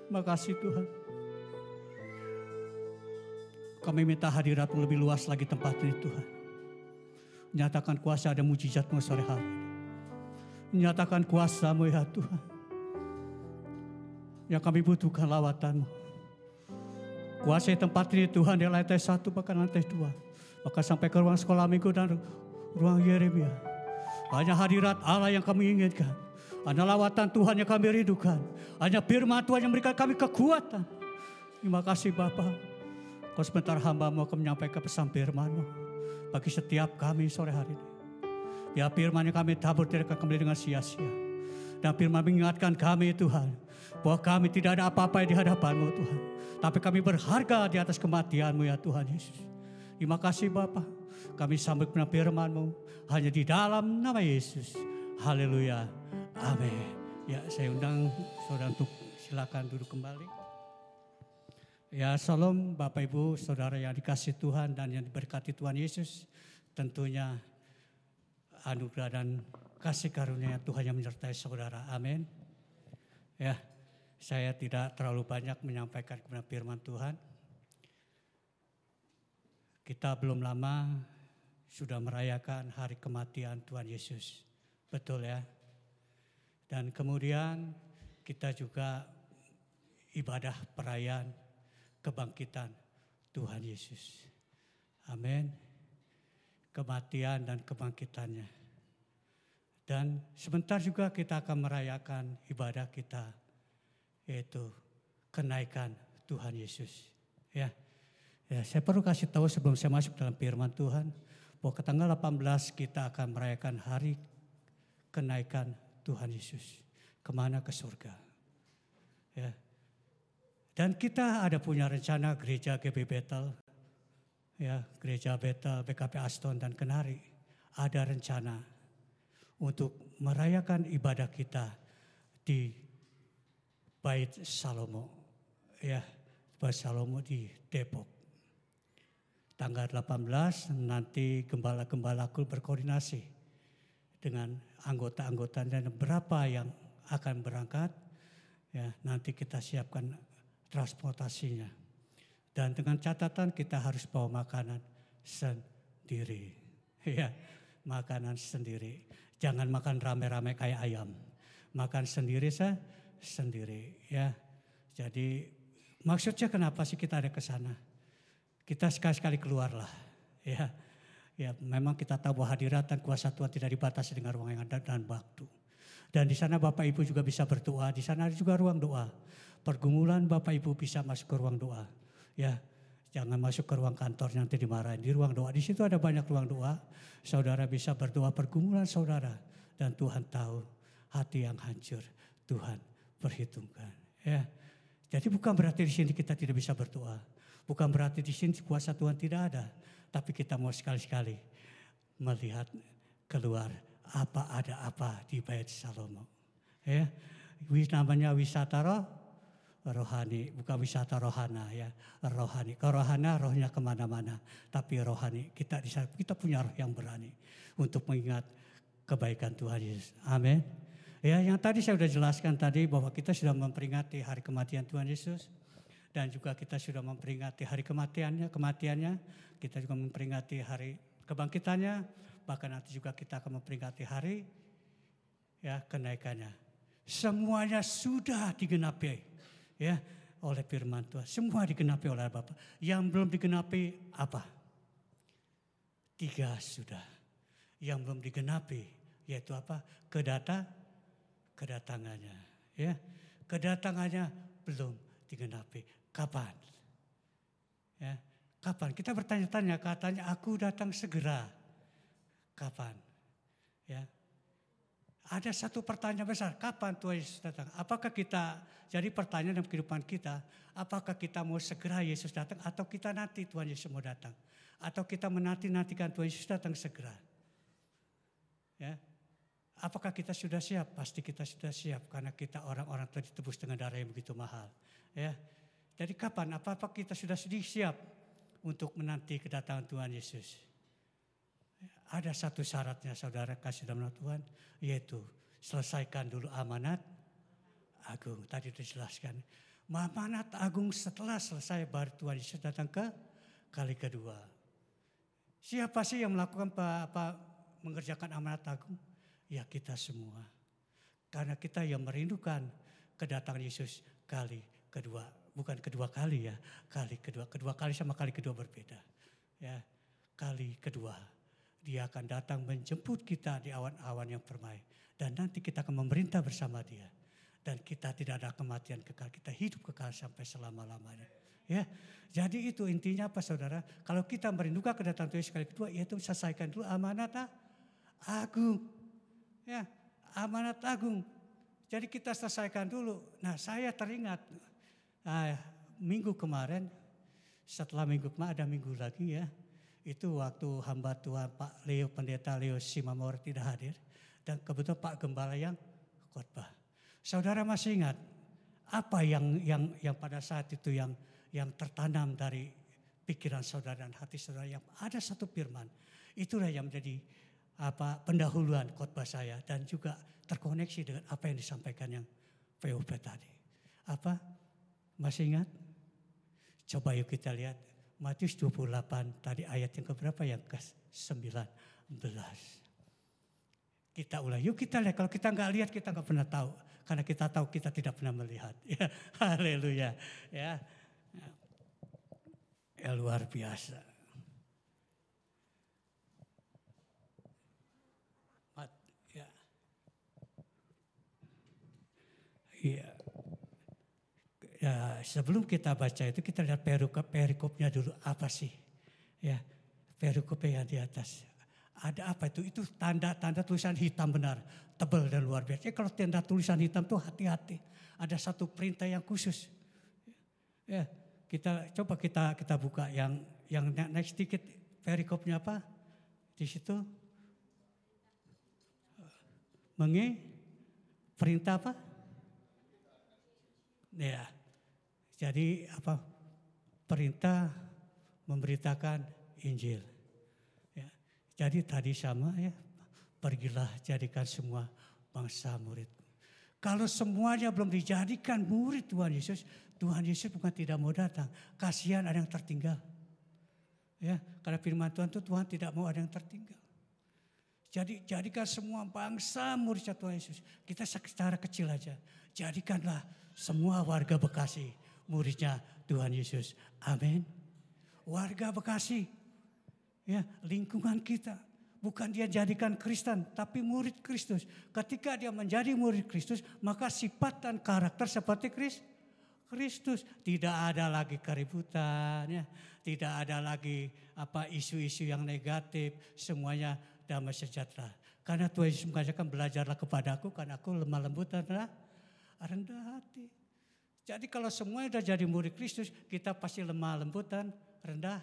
Makasih Tuhan. Kami minta hadirat-Mu lebih luas lagi tempat ini Tuhan. Nyatakan kuasa dan mujizat-Mu sore hari ini. Nyatakan kuasa-Mu ya Tuhan. Yang kami butuhkan lawatan-Mu. Kuasai tempat ini Tuhan di lantai 1 bahkan lantai 2. Bahkan sampai ke ruang sekolah minggu dan ruang Yeremia. Hanya hadirat Allah yang kami inginkan. Hanya lawatan Tuhan yang kami rindukan. Hanya firman Tuhan yang memberikan kami kekuatan. Terima kasih Bapa. Kau sebentar hamba-Mu akan menyampaikan pesan firman-Mu bagi setiap kami sore hari ini. Biar firman yang kami tabur tidak akan kembali dengan sia-sia. Dan firman mengingatkan kami Tuhan, bahwa kami tidak ada apa-apa di hadapan-Mu Tuhan. Tapi kami berharga di atas kematian-Mu ya Tuhan Yesus. Terima kasih Bapa. Kami sambut dengan firman-Mu hanya di dalam nama Yesus. Haleluya. Amin. Ya saya undang saudara untuk silakan duduk kembali. Ya salam Bapak Ibu Saudara yang dikasihi Tuhan dan yang diberkati Tuhan Yesus. Tentunya anugerah dan kasih karunia Tuhan yang menyertai saudara. Amin. Ya, saya tidak terlalu banyak menyampaikan kebenaran firman Tuhan. Kita belum lama sudah merayakan hari kematian Tuhan Yesus. Betul ya. Dan kemudian kita juga ibadah perayaan kebangkitan Tuhan Yesus. Amin. Kematian dan kebangkitannya. Dan sebentar juga kita akan merayakan ibadah kita, yaitu kenaikan Tuhan Yesus. Ya, saya perlu kasih tahu sebelum saya masuk dalam firman Tuhan, bahwa ke tanggal 18 kita akan merayakan hari kenaikan Tuhan Yesus. Kemana? Ke surga. Ya. Dan kita ada punya rencana gereja GB Bethel, ya, gereja Bethel, BKP Aston dan Kenari. Ada rencana untuk merayakan ibadah kita di Bait Salomo, ya, Bait Salomo di Depok. Tanggal 18 nanti gembala-gembalaku berkoordinasi dengan anggota-anggota dan berapa yang akan berangkat, ya, nanti kita siapkan transportasinya. Dan dengan catatan kita harus bawa makanan sendiri. Ya, makanan sendiri. Jangan makan rame-rame kayak ayam. makan sendiri sendiri ya. Jadi maksudnya kenapa sih kita ada ke sana? Kita sekali-sekali keluarlah ya. Ya memang kita tahu bahwa hadirat dan kuasa Tuhan tidak dibatasi dengan ruang yang ada dan waktu. Dan di sana Bapak Ibu juga bisa berdoa, di sana ada juga ruang doa. Pergumulan Bapak Ibu bisa masuk ke ruang doa. Ya, jangan masuk ke ruang kantor nanti dimarahin. Di ruang doa, di situ ada banyak ruang doa. Saudara bisa berdoa pergumulan saudara. Dan Tuhan tahu hati yang hancur, Tuhan perhitungkan. Ya, jadi bukan berarti di sini kita tidak bisa berdoa. Bukan berarti di sini kuasa Tuhan tidak ada. Tapi kita mau sekali-sekali melihat keluar ada apa di Bait Salomo. Ya, namanya wisata rohani, bukan wisata rohana ya, rohani. Kalau rohana rohnya kemana-mana, tapi rohani kita punya roh yang berani untuk mengingat kebaikan Tuhan Yesus. Amin. Ya, yang tadi saya sudah jelaskan tadi bahwa kita sudah memperingati hari kematian Tuhan Yesus. Dan juga kita sudah memperingati hari kematiannya, kita juga memperingati hari kebangkitannya, bahkan nanti juga kita akan memperingati hari ya kenaikannya. Semuanya sudah digenapi ya oleh firman Tuhan, semua digenapi oleh Bapa. Yang belum digenapi apa? 3 sudah. Yang belum digenapi yaitu apa? Kedatangannya ya. Kedatangannya belum digenapi. Kapan? Ya, kapan? Kita bertanya-tanya, katanya aku datang segera. Kapan? Ya. Ada satu pertanyaan besar, kapan Tuhan Yesus datang? Apakah kita, jadi pertanyaan dalam kehidupan kita, apakah kita mau segera Yesus datang atau kita nanti Tuhan Yesus mau datang? Atau kita menanti-nantikan Tuhan Yesus datang segera? Ya. Apakah kita sudah siap? Pasti kita sudah siap karena kita orang-orang telah ditebus dengan darah yang begitu mahal. Ya. Jadi kapan? Apakah kita sudah siap untuk menanti kedatangan Tuhan Yesus? Ada satu syaratnya saudara kasih dalam nama Tuhan, yaitu selesaikan dulu amanat agung. Tadi dijelaskan. Amanat agung setelah selesai baru Tuhan Yesus datang ke kali kedua. Siapa sih yang melakukan mengerjakan amanat agung? Ya kita semua. Karena kita yang merindukan kedatangan Yesus kali kedua. Bukan kedua kali ya, kali kedua. Kedua kali sama kali kedua berbeda. Ya, kali kedua. Dia akan datang menjemput kita di awan-awan yang permai. Dan nanti kita akan memerintah bersama dia. Dan kita tidak ada kematian kekal, kita hidup kekal sampai selama-lamanya. Ya, jadi itu intinya apa saudara? Kalau kita merindukan kedatangan Tuhan Yesus kali kedua, yaitu selesaikan dulu amanat agung. Ya, amanat agung. Jadi kita selesaikan dulu. Nah saya teringat minggu kemarin, setelah minggu kemarin ada minggu lagi ya. Itu waktu hamba Tuhan Pak Leo, Pendeta Leo Simamor tidak hadir. Dan kebetulan Pak Gembala yang khotbah. Saudara masih ingat apa yang pada saat itu yang tertanam dari pikiran saudara dan hati saudara, yang ada satu firman. Itulah yang menjadi pendahuluan khotbah saya dan juga terkoneksi dengan apa yang disampaikan yang PUP tadi. Apa? Masih ingat? Coba yuk kita lihat Matius 28 tadi ayat yang keberapa, yang ke-19. Kita ulang, yuk kita lihat. Kalau kita nggak lihat kita nggak pernah tahu. Karena kita tahu kita tidak pernah melihat. Ya, haleluya. Ya, luar biasa. Ya. Iya. Ya, sebelum kita baca itu kita lihat perikopnya dulu apa sih? Ya, perikopnya yang di atas. Ada apa itu? Itu tanda-tanda tulisan hitam benar, tebal dan luar biasa. Kalau tanda tulisan hitam tuh hati-hati. Ada satu perintah yang khusus. Ya, kita buka yang next sedikit perikopnya apa? Di situ perintah apa? Ya. Jadi apa? Perintah memberitakan Injil. Ya. Jadi tadi sama ya, pergilah jadikan semua bangsa murid. Kalau semuanya belum dijadikan murid Tuhan Yesus bukan tidak mau datang. Kasihan ada yang tertinggal. Ya, karena firman Tuhan itu Tuhan tidak mau ada yang tertinggal. Jadi jadikan semua bangsa murid Tuhan Yesus. Kita secara kecil aja. Jadikanlah semua warga Bekasi muridnya Tuhan Yesus. Amin. Warga Bekasi, ya, lingkungan kita. Bukan dia jadikan Kristen, tapi murid Kristus. Ketika dia menjadi murid Kristus, maka sifat dan karakter seperti Kristus. Tidak ada lagi keributan, ya. Tidak ada lagi isu-isu yang negatif. Semuanya damai sejahtera. Karena Tuhan Yesus mengajarkan, belajarlah kepadaku karena aku lemah lembut dan rendah hati. Jadi kalau semua sudah jadi murid Kristus, kita pasti lemah lembut dan rendah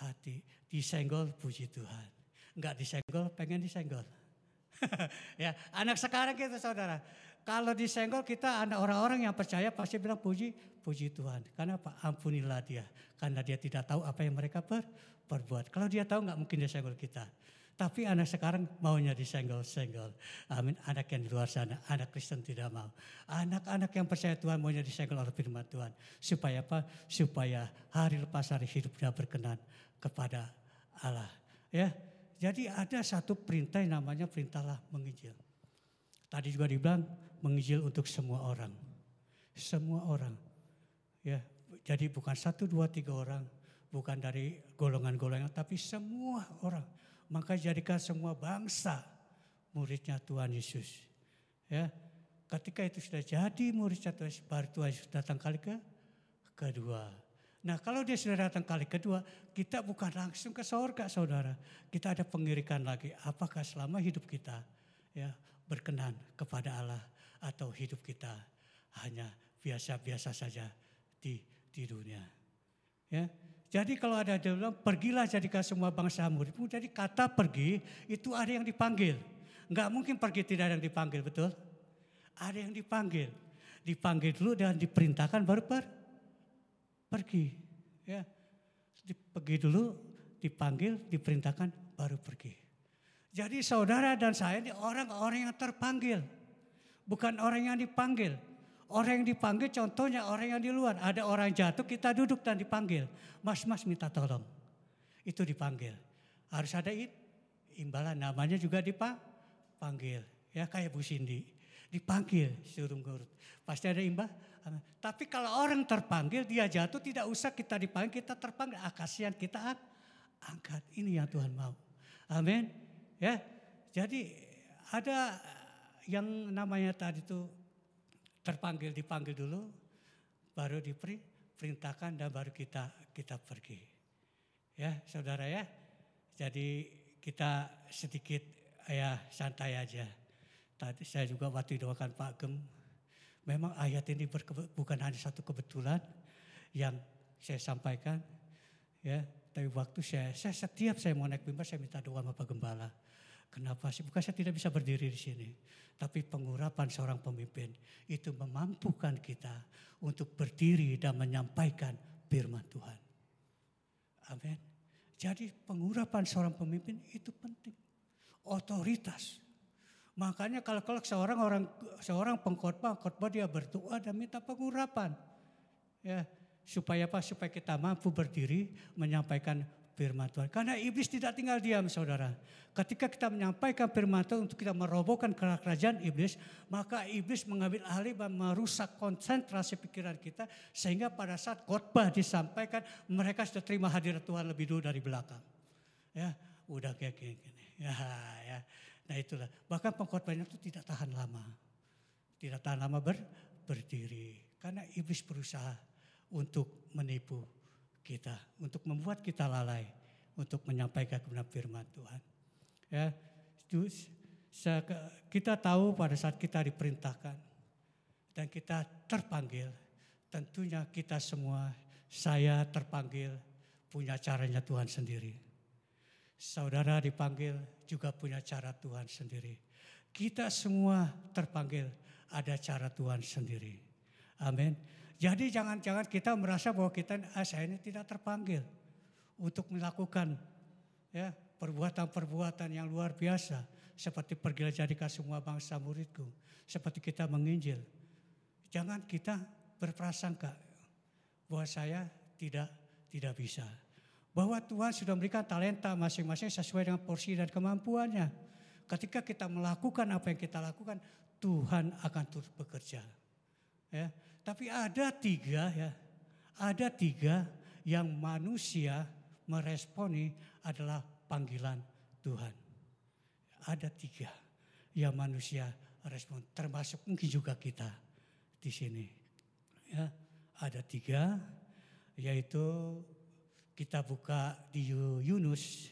hati. Disenggol, puji Tuhan. Enggak disenggol, pengen disenggol. Ya, anak sekarang kita saudara. Kalau disenggol kita anak orang-orang yang percaya pasti bilang puji Tuhan. Karena apa? Ampunilah dia. Karena dia tidak tahu apa yang mereka perbuat. Kalau dia tahu nggak mungkin dia senggol kita. Tapi anak sekarang maunya disenggol-senggol. Amin. Anak yang di luar sana, anak Kristen tidak mau. Anak-anak yang percaya Tuhan maunya disenggol oleh firman Tuhan. Supaya apa? Supaya hari lepas hari hidupnya berkenan kepada Allah. Ya. Jadi ada satu perintah yang namanya perintahlah menginjil. Tadi juga dibilang menginjil untuk semua orang. Semua orang. Ya, jadi bukan 1, 2, 3 orang. Bukan dari golongan-golongan, tapi semua orang. Maka jadikan semua bangsa muridnya Tuhan Yesus. Ya, ketika itu sudah jadi muridnya Tuhan Yesus, baru Tuhan Yesus datang kali kedua. Nah kalau dia sudah datang kali kedua, kita bukan langsung ke surga saudara. Kita ada pengirikan lagi. Apakah selama hidup kita ya berkenan kepada Allah atau hidup kita hanya biasa-biasa saja di dunia. Ya. Jadi kalau ada dia bilang pergilah jadikan semua bangsa muridmu. Jadi kata pergi itu ada yang dipanggil. Enggak mungkin pergi tidak ada yang dipanggil, betul? Ada yang dipanggil. Dipanggil dulu dan diperintahkan baru pergi. Ya. Pergi dulu, dipanggil, diperintahkan baru pergi. Jadi saudara dan saya ini orang-orang yang terpanggil. Bukan orang yang dipanggil. Orang yang dipanggil contohnya orang yang di luar. Ada orang jatuh kita duduk dan dipanggil. Mas minta tolong. Itu dipanggil. Harus ada imbalan namanya juga dipanggil. Ya kayak Bu Cindy. Dipanggil suruh ngurut. Pasti ada imbalan. Tapi kalau orang terpanggil dia jatuh tidak usah kita dipanggil. Kita terpanggil. Kasihan kita angkat. Ini yang Tuhan mau. Amin. Ya. Jadi ada yang namanya tadi itu terpanggil dipanggil dulu, baru diperintahkan dan baru kita pergi. Ya, saudara ya. Jadi kita sedikit ya santai aja. Tadi saya juga waktu doakan Pak Gem, memang ayat ini bukan hanya satu kebetulan yang saya sampaikan, ya. Tapi waktu saya setiap saya mau naik mimbar saya minta doa sama Pak Gembala. Kenapa sih? Bukan saya tidak bisa berdiri di sini. Tapi pengurapan seorang pemimpin itu memampukan kita untuk berdiri dan menyampaikan firman Tuhan. Amin. Jadi pengurapan seorang pemimpin itu penting. Otoritas. Makanya kalau seorang pengkhotbah dia berdoa dan minta pengurapan. Ya, supaya apa? Supaya kita mampu berdiri menyampaikan firman Tuhan. Karena iblis tidak tinggal diam saudara. Ketika kita menyampaikan firman Tuhan untuk kita merobohkan kerajaan iblis, maka iblis mengambil alih dan merusak konsentrasi pikiran kita. Sehingga pada saat khotbah disampaikan, mereka sudah terima hadirat Tuhan lebih dulu dari belakang. Ya, udah kayak gini. Ya. Nah itulah. Bahkan pengkhotbahnya itu tidak tahan lama. Tidak tahan lama berdiri. Karena iblis berusaha untuk menipu kita, untuk membuat kita lalai, untuk menyampaikan kebenaran firman Tuhan. Ya, kita tahu pada saat kita diperintahkan dan kita terpanggil, tentunya kita semua, saya terpanggil punya caranya Tuhan sendiri. Saudara dipanggil juga punya cara Tuhan sendiri. Kita semua terpanggil ada cara Tuhan sendiri. Amin. Jadi jangan-jangan kita merasa bahwa saya ini tidak terpanggil untuk melakukan ya perbuatan-perbuatan yang luar biasa. Seperti pergilah jadikan semua bangsa muridku. Seperti kita menginjil. Jangan kita berprasangka bahwa saya tidak bisa. Bahwa Tuhan sudah memberikan talenta masing-masing sesuai dengan porsi dan kemampuannya. ketika kita melakukan apa yang kita lakukan, Tuhan akan turut bekerja. Ya, tapi ada tiga yang manusia meresponi adalah panggilan Tuhan. Ada tiga yang manusia respon, termasuk mungkin juga kita di sini. Ya, ada tiga, yaitu kita buka di Yunus.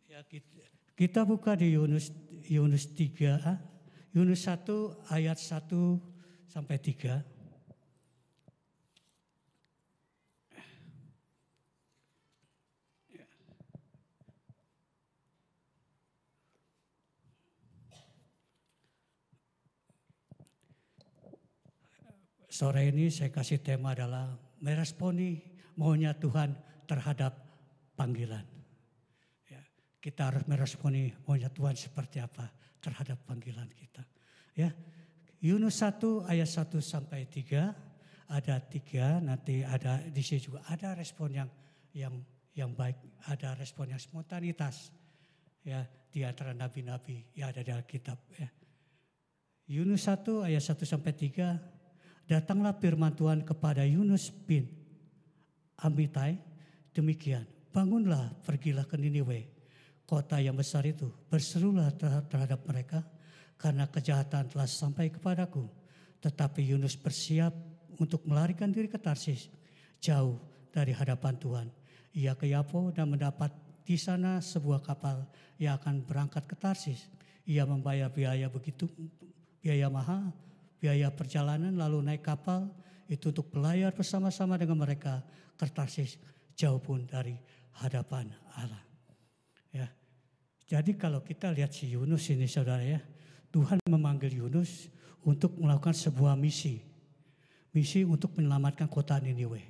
Ya, kita buka di Yunus 3, Yunus 1 ayat 1 sampai 3. Sore ini saya kasih tema adalah meresponi maunya Tuhan terhadap panggilan. Ya, kita harus meresponi maunya Tuhan seperti apa terhadap panggilan kita. Ya, Yunus 1 ayat 1 sampai 3, ada 3, nanti ada di sini juga ada respon yang baik, ada respon yang spontanitas. Ya, di antara nabi-nabi yang ada di Alkitab. Ya. Yunus 1 ayat 1 sampai 3. Datanglah firman Tuhan kepada Yunus bin Amittai, demikian, bangunlah, pergilah ke Niniwe, kota yang besar itu, berserulah terhadap mereka, karena kejahatan telah sampai kepadaku. Tetapi Yunus bersiap untuk melarikan diri ke Tarsis, jauh dari hadapan Tuhan. Ia ke Yapo dan mendapat di sana sebuah kapal yang akan berangkat ke Tarsis. Ia membayar biaya mahal, biaya perjalanan, lalu naik kapal itu untuk berlayar bersama-sama dengan mereka ke Tarsis, jauh pun dari hadapan Allah. Ya. Jadi kalau kita lihat si Yunus ini saudara ya, Tuhan memanggil Yunus untuk melakukan sebuah misi. Misi untuk menyelamatkan kota Niniwe.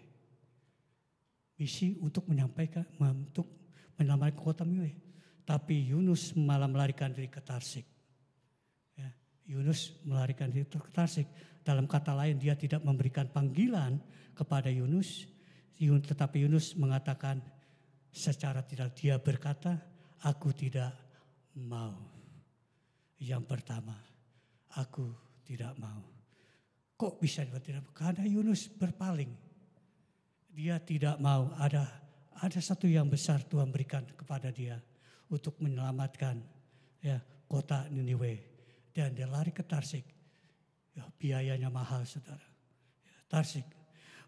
Misi untuk menyelamatkan kota Niniwe. Tapi Yunus malah melarikan diri ke Tarsis. Yunus melarikan diri ke Tarsis. Dalam kata lain, dia tidak memberikan panggilan kepada Yunus. Tetapi Yunus mengatakan secara tidak, dia berkata, aku tidak mau. Yang pertama, aku tidak mau. Kok bisa tidak mau? Karena Yunus berpaling. Dia tidak mau. Ada satu yang besar Tuhan berikan kepada dia untuk menyelamatkan ya, kota Niniwe. Dan dia lari ke Tarsis. Ya, biayanya mahal saudara. Ya, Tarsis.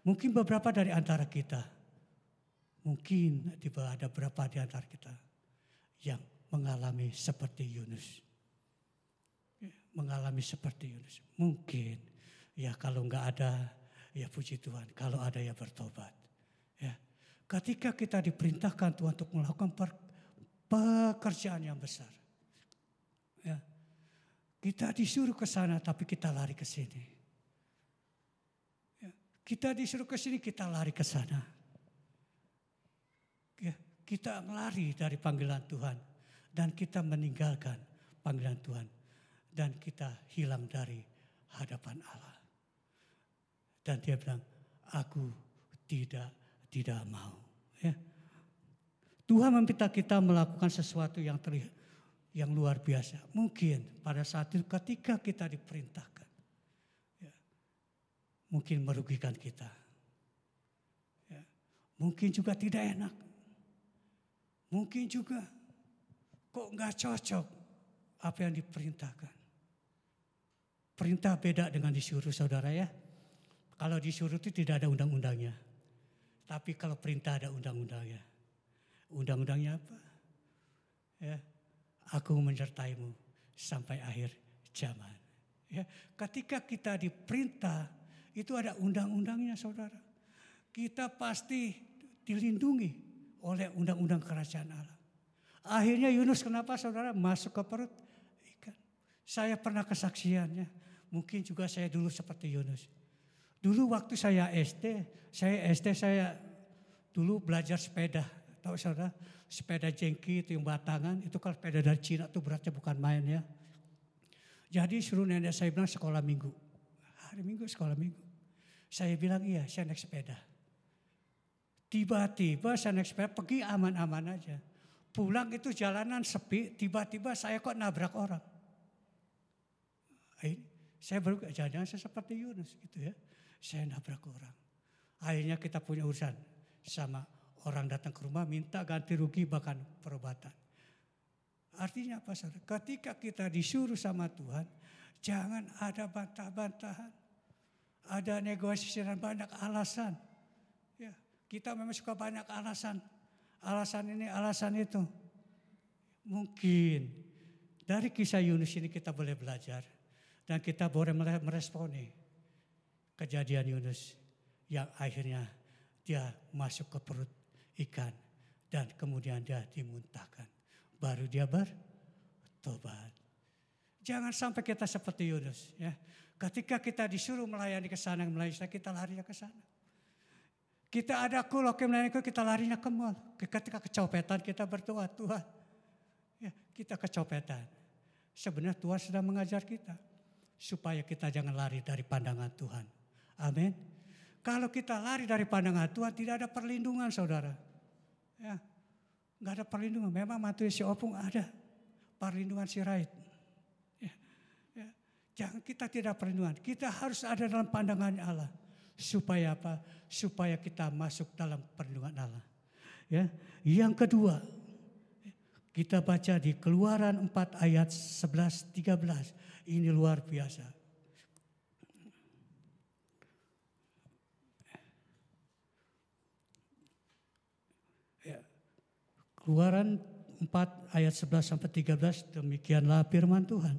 Mungkin beberapa dari antara kita. Mungkin ada beberapa di antara kita. Yang mengalami seperti Yunus. Ya, mengalami seperti Yunus. Mungkin. Ya kalau enggak ada. Ya puji Tuhan. Kalau ada ya bertobat. Ya. Ketika kita diperintahkan Tuhan untuk melakukan pekerjaan yang besar. Ya. Kita disuruh ke sana tapi kita lari ke sini. Ya, kita disuruh ke sini kita lari ke sana. Ya, kita melari dari panggilan Tuhan dan kita meninggalkan panggilan Tuhan dan kita hilang dari hadapan Allah. Dan dia bilang, aku tidak mau. Ya. Tuhan meminta kita melakukan sesuatu yang luar biasa. Mungkin pada saat itu ketika kita diperintahkan. Ya, mungkin merugikan kita. Ya, mungkin juga tidak enak. Mungkin juga kok gak cocok apa yang diperintahkan. Perintah beda dengan disuruh saudara ya. Kalau disuruh itu tidak ada undang-undangnya. Tapi kalau perintah ada undang-undangnya. Undang-undangnya apa? Ya. Aku menyertaimu sampai akhir zaman. Ya, ketika kita diperintah, itu ada undang-undangnya saudara. Kita pasti dilindungi oleh undang-undang kerajaan Allah. Akhirnya Yunus kenapa saudara masuk ke perut ikan. Saya pernah kesaksiannya. Mungkin juga saya dulu seperti Yunus. Dulu waktu saya SD dulu belajar sepeda. Tahu saudara? Sepeda jengki itu yang batangan, itu kalau sepeda dari Cina itu beratnya bukan main ya. Jadi suruh nenek saya bilang sekolah minggu. Hari Minggu sekolah minggu. Saya bilang iya, saya naik sepeda. Tiba-tiba saya naik sepeda pergi aman-aman aja. Pulang itu jalanan sepi, tiba-tiba saya kok nabrak orang. Saya baru jangan saya seperti Yunus gitu ya. Saya nabrak orang. Akhirnya kita punya urusan sama orang datang ke rumah minta ganti rugi bahkan perobatan. Artinya apa saudara? Ketika kita disuruh sama Tuhan, jangan ada bantah-bantahan. Ada negosiasi dan banyak alasan. Ya, kita memang suka banyak alasan. Alasan ini, alasan itu. Mungkin dari kisah Yunus ini kita boleh belajar. Dan kita boleh meresponi kejadian Yunus yang akhirnya dia masuk ke perut ikan dan kemudian dia dimuntahkan. Baru dia bertobat. Jangan sampai kita seperti Yunus. Ya. Ketika kita disuruh melayani ke sana, kita larinya ke sana. Kita ada oke melayani kita larinya ke mall. Ketika kecopetan kita berdoa, Tuhan. Ya, kita kecopetan. Sebenarnya Tuhan sedang mengajar kita. Supaya kita jangan lari dari pandangan Tuhan. Amin. Kalau kita lari dari pandangan Tuhan tidak ada perlindungan saudara. Ya, nggak ada perlindungan. Memang mantu si Opung ada perlindungan si Rait. Ya, ya. Jangan kita tidak perlindungan. Kita harus ada dalam pandangan Allah. Supaya apa? Supaya kita masuk dalam perlindungan Allah. Ya. Yang kedua, kita baca di Keluaran 4 ayat 11-13. Ini luar biasa. Ya. Keluaran 4 ayat 11-13 demikianlah firman Tuhan.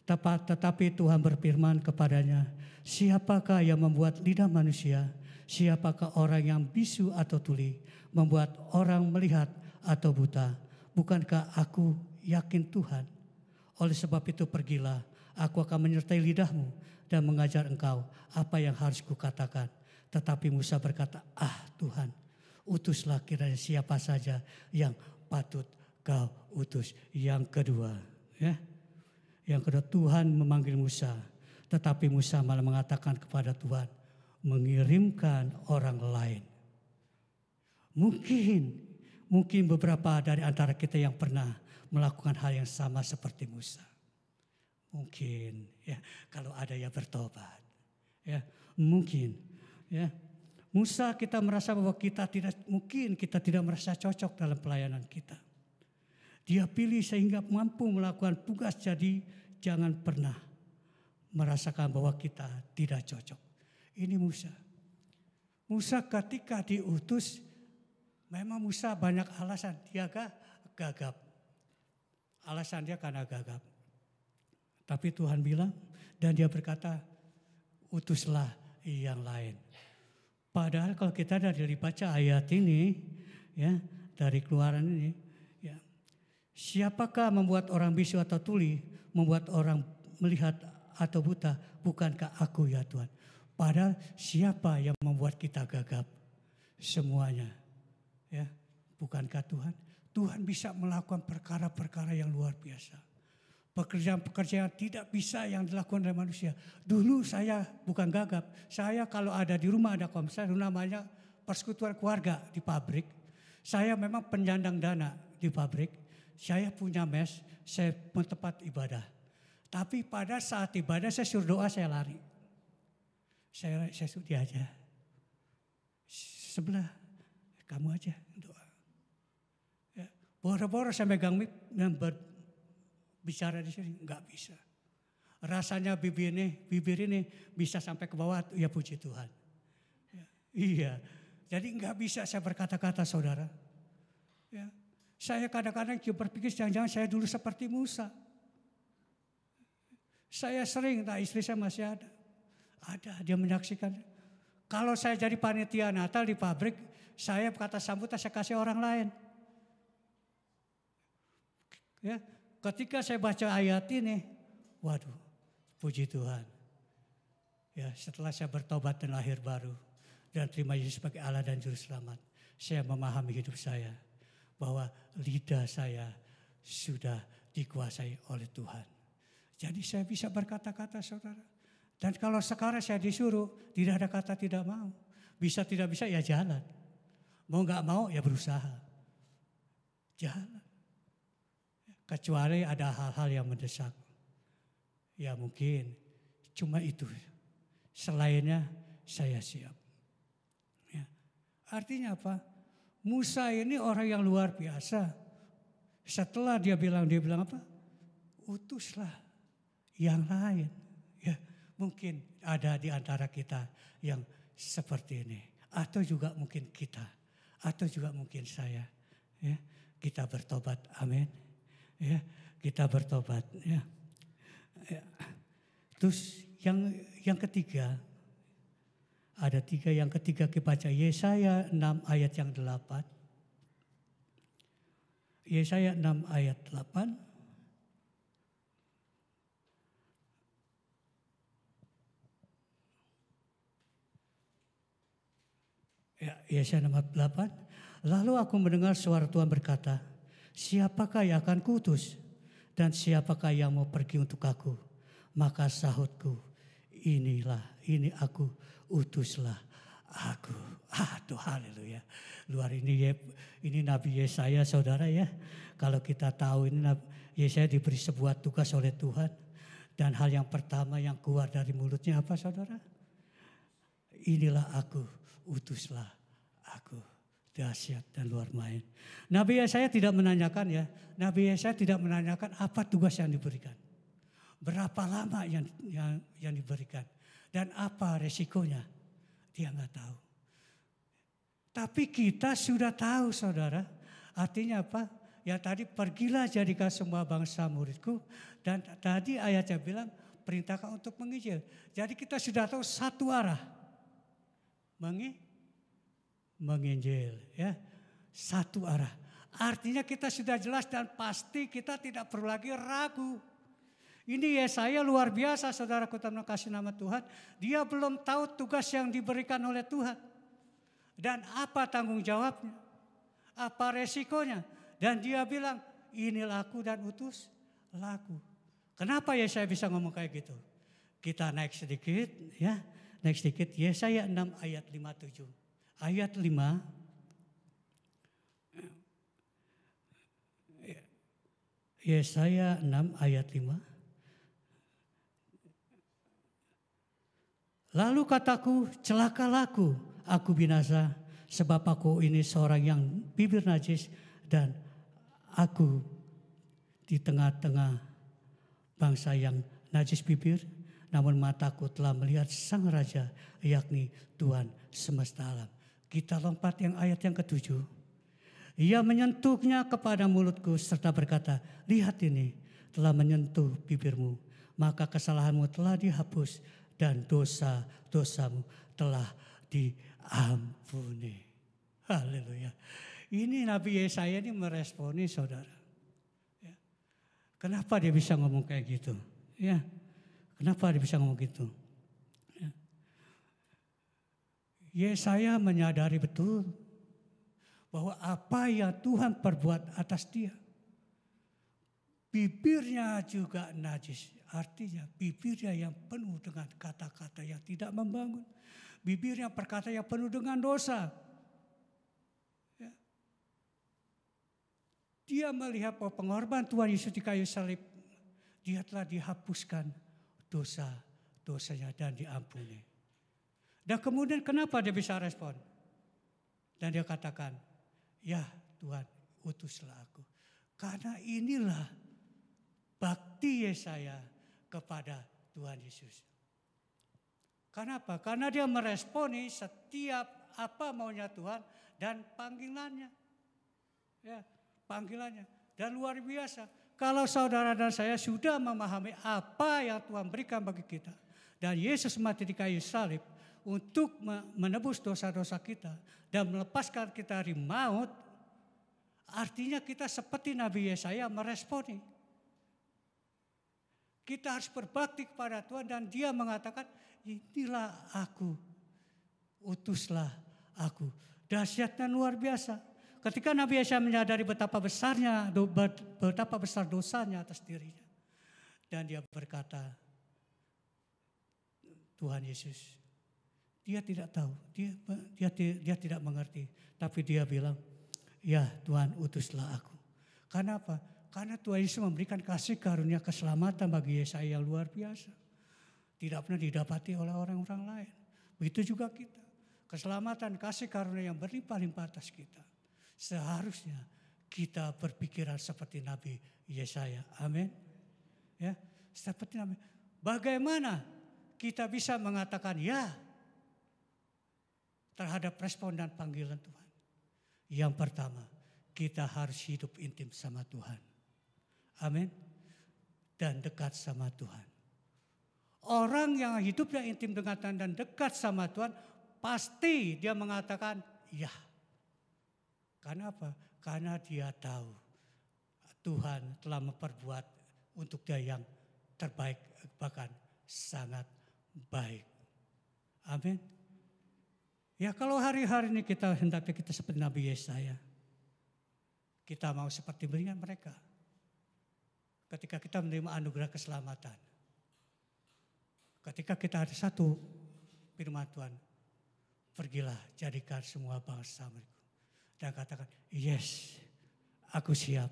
Tetapi Tuhan berfirman kepadanya, siapakah yang membuat lidah manusia? Siapakah orang yang bisu atau tuli? Membuat orang melihat atau buta? Bukankah aku yakin Tuhan? Oleh sebab itu pergilah, aku akan menyertai lidahmu dan mengajar engkau apa yang harus kukatakan. Tetapi Musa berkata, Tuhan, utuslah kiranya siapa saja yang patut kau utus. Yang kedua, ya. Yang kedua, Tuhan memanggil Musa. Tetapi Musa malah mengatakan kepada Tuhan, mengirimkan orang lain. Mungkin beberapa dari antara kita yang pernah melakukan hal yang sama seperti Musa. Mungkin ya, kalau ada yang bertobat. Ya, mungkin ya. Musa kita merasa bahwa kita tidak merasa cocok dalam pelayanan kita. Dia pilih sehingga mampu melakukan tugas, jadi jangan pernah merasakan bahwa kita tidak cocok. Ini Musa. Musa ketika diutus, memang Musa banyak alasan, dia gagap. Alasan dia karena gagap. Tapi Tuhan bilang dan dia berkata, utuslah yang lain. Padahal kalau kita dari baca ayat ini, ya dari Keluaran ini, ya, siapakah membuat orang bisu atau tuli, membuat orang melihat atau buta? Bukankah aku ya Tuhan? Padahal siapa yang membuat kita gagap? Semuanya, ya, bukankah Tuhan? Tuhan bisa melakukan perkara-perkara yang luar biasa. Pekerjaan-pekerjaan tidak bisa yang dilakukan oleh manusia. Dulu saya bukan gagap. Saya kalau ada di rumah ada komsel namanya persekutuan keluarga di pabrik. Saya memang penyandang dana di pabrik. Saya punya mes, saya tempat ibadah. Tapi pada saat ibadah saya suruh doa, saya lari. Saya suruh dia aja. Sebelah, kamu aja doa. Ya, boro-boro saya megang mic dan bicara di sini, enggak bisa. Rasanya bibir ini bisa sampai ke bawah, ya puji Tuhan. Ya, iya, jadi enggak bisa saya berkata-kata saudara. Ya, saya kadang-kadang berpikir jangan-jangan saya dulu seperti Musa. Saya sering, istri saya masih ada. Ada, dia menyaksikan. Kalau saya jadi panitia Natal di pabrik, saya kata sambutan saya kasih orang lain. Ya. Ketika saya baca ayat ini, waduh, puji Tuhan. Ya, setelah saya bertobat dan lahir baru dan terima Yesus sebagai Allah dan Juru Selamat, saya memahami hidup saya bahwa lidah saya sudah dikuasai oleh Tuhan. Jadi saya bisa berkata-kata saudara. Dan kalau sekarang saya disuruh, tidak ada kata tidak mau. Bisa tidak bisa ya jalan. Mau nggak mau ya berusaha. Jalan. Kecuali ada hal-hal yang mendesak. Ya mungkin cuma itu. Selainnya saya siap. Ya. Artinya apa? Musa ini orang yang luar biasa. Setelah dia bilang apa? Utuslah yang lain. Ya, mungkin ada di antara kita yang seperti ini. Atau juga mungkin kita. Atau juga mungkin saya. Ya, kita bertobat. Amin. Ya, kita bertobat. Ya. Ya. Terus yang ketiga. Ada tiga. Yang ketiga kita baca Yesaya 6 ayat yang 8. Yesaya 6 ayat 8. Ya, Yesaya 6 ayat 8. Lalu aku mendengar suara Tuhan berkata, siapakah yang akan kuutus dan siapakah yang mau pergi untuk aku? Maka sahutku, ini aku, utuslah aku. Aduh, haleluya. Luar ini Nabi Yesaya, saudara ya. Kalau kita tahu ini Yesaya diberi sebuah tugas oleh Tuhan. Dan hal yang pertama yang keluar dari mulutnya apa, saudara? Inilah aku, utuslah aku. Dahsyat dan luar main. Nabi Yesaya tidak menanyakan ya. Nabi Yesaya tidak menanyakan apa tugas yang diberikan. Berapa lama yang diberikan. Dan apa resikonya. Dia nggak tahu. Tapi kita sudah tahu, saudara. Artinya apa? Ya tadi pergilah jadikan semua bangsa muridku. Dan tadi ayatnya bilang perintahkan untuk menginjil. Jadi kita sudah tahu satu arah. Menginjil. Ya, satu arah. Artinya kita sudah jelas dan pasti kita tidak perlu lagi ragu. Ini Yesaya luar biasa, saudaraku terima kasih nama Tuhan. Dia belum tahu tugas yang diberikan oleh Tuhan. Dan apa tanggung jawabnya. Apa resikonya. Dan dia bilang, inilah aku dan utus laku. Kenapa Yesaya bisa ngomong kayak gitu? Kita naik sedikit ya. Naik sedikit Yesaya 6 ayat 57. Ayat 5. Yesaya 6 ayat 5. Lalu kataku, celakalah aku binasa, sebab aku ini seorang yang bibir najis dan aku di tengah-tengah bangsa yang najis bibir, namun mataku telah melihat sang raja, yakni Tuhan semesta alam. Kita lompat yang ayat yang ke-7. Ia menyentuhnya kepada mulutku serta berkata, lihat ini telah menyentuh bibirmu, maka kesalahanmu telah dihapus dan dosa-dosamu telah diampuni. Haleluya. Ini Nabi Yesaya ini meresponi saudara. Ya. Kenapa dia bisa ngomong kayak gitu? Ya. Kenapa dia bisa ngomong gitu? Ya. Yesaya menyadari betul bahwa apa yang Tuhan perbuat atas dia. Bibirnya juga najis. Artinya bibirnya yang penuh dengan kata-kata yang tidak membangun. Bibirnya perkata yang penuh dengan dosa. Ya. Dia melihat bahwa pengorbanan Tuhan Yesus di kayu salib. Dia telah dihapuskan dosa-dosanya dan diampuni. Dan kemudian kenapa dia bisa respon? Dan dia katakan, ya Tuhan utuslah aku. Karena inilah bakti Yesaya kepada Tuhan Yesus. Kenapa? Karena dia meresponi setiap apa maunya Tuhan dan panggilannya. Ya, panggilannya. Dan luar biasa. Kalau saudara dan saya sudah memahami apa yang Tuhan berikan bagi kita. Dan Yesus mati di kayu salib untuk menebus dosa-dosa kita. Dan melepaskan kita dari maut. Artinya kita seperti Nabi Yesaya meresponi. Kita harus berbakti kepada Tuhan dan dia mengatakan, inilah aku, utuslah aku. Dahsyatnya luar biasa. Ketika Nabi Yesaya menyadari betapa besar dosanya atas dirinya. Dan dia berkata, Tuhan Yesus, Dia tidak tahu, dia tidak mengerti. Tapi dia bilang, ya Tuhan utuslah aku. Karena apa? Karena Tuhan Yesus memberikan kasih karunia keselamatan bagi Yesaya yang luar biasa. Tidak pernah didapati oleh orang-orang lain. Begitu juga kita. Keselamatan, kasih karunia yang berlimpah-limpah atas kita. Seharusnya kita berpikiran seperti Nabi Yesaya. Amin. Ya, seperti Nabi. Bagaimana kita bisa mengatakan ya terhadap respon dan panggilan Tuhan? Yang pertama, kita harus hidup intim sama Tuhan. Amin. Dan dekat sama Tuhan. Orang yang hidupnya intim dengan Tuhan dan dekat sama Tuhan, pasti dia mengatakan ya. Karena apa? Karena dia tahu Tuhan telah memperbuat untuk dia yang terbaik, bahkan sangat baik. Amin. Ya kalau hari-hari ini kita hendaknya kita seperti Nabi Yesaya. Kita mau seperti mereka. Ketika kita menerima anugerah keselamatan. Ketika kita ada satu firman Tuhan. Pergilah jadikan semua bangsa mereka. Dan katakan, yes, aku siap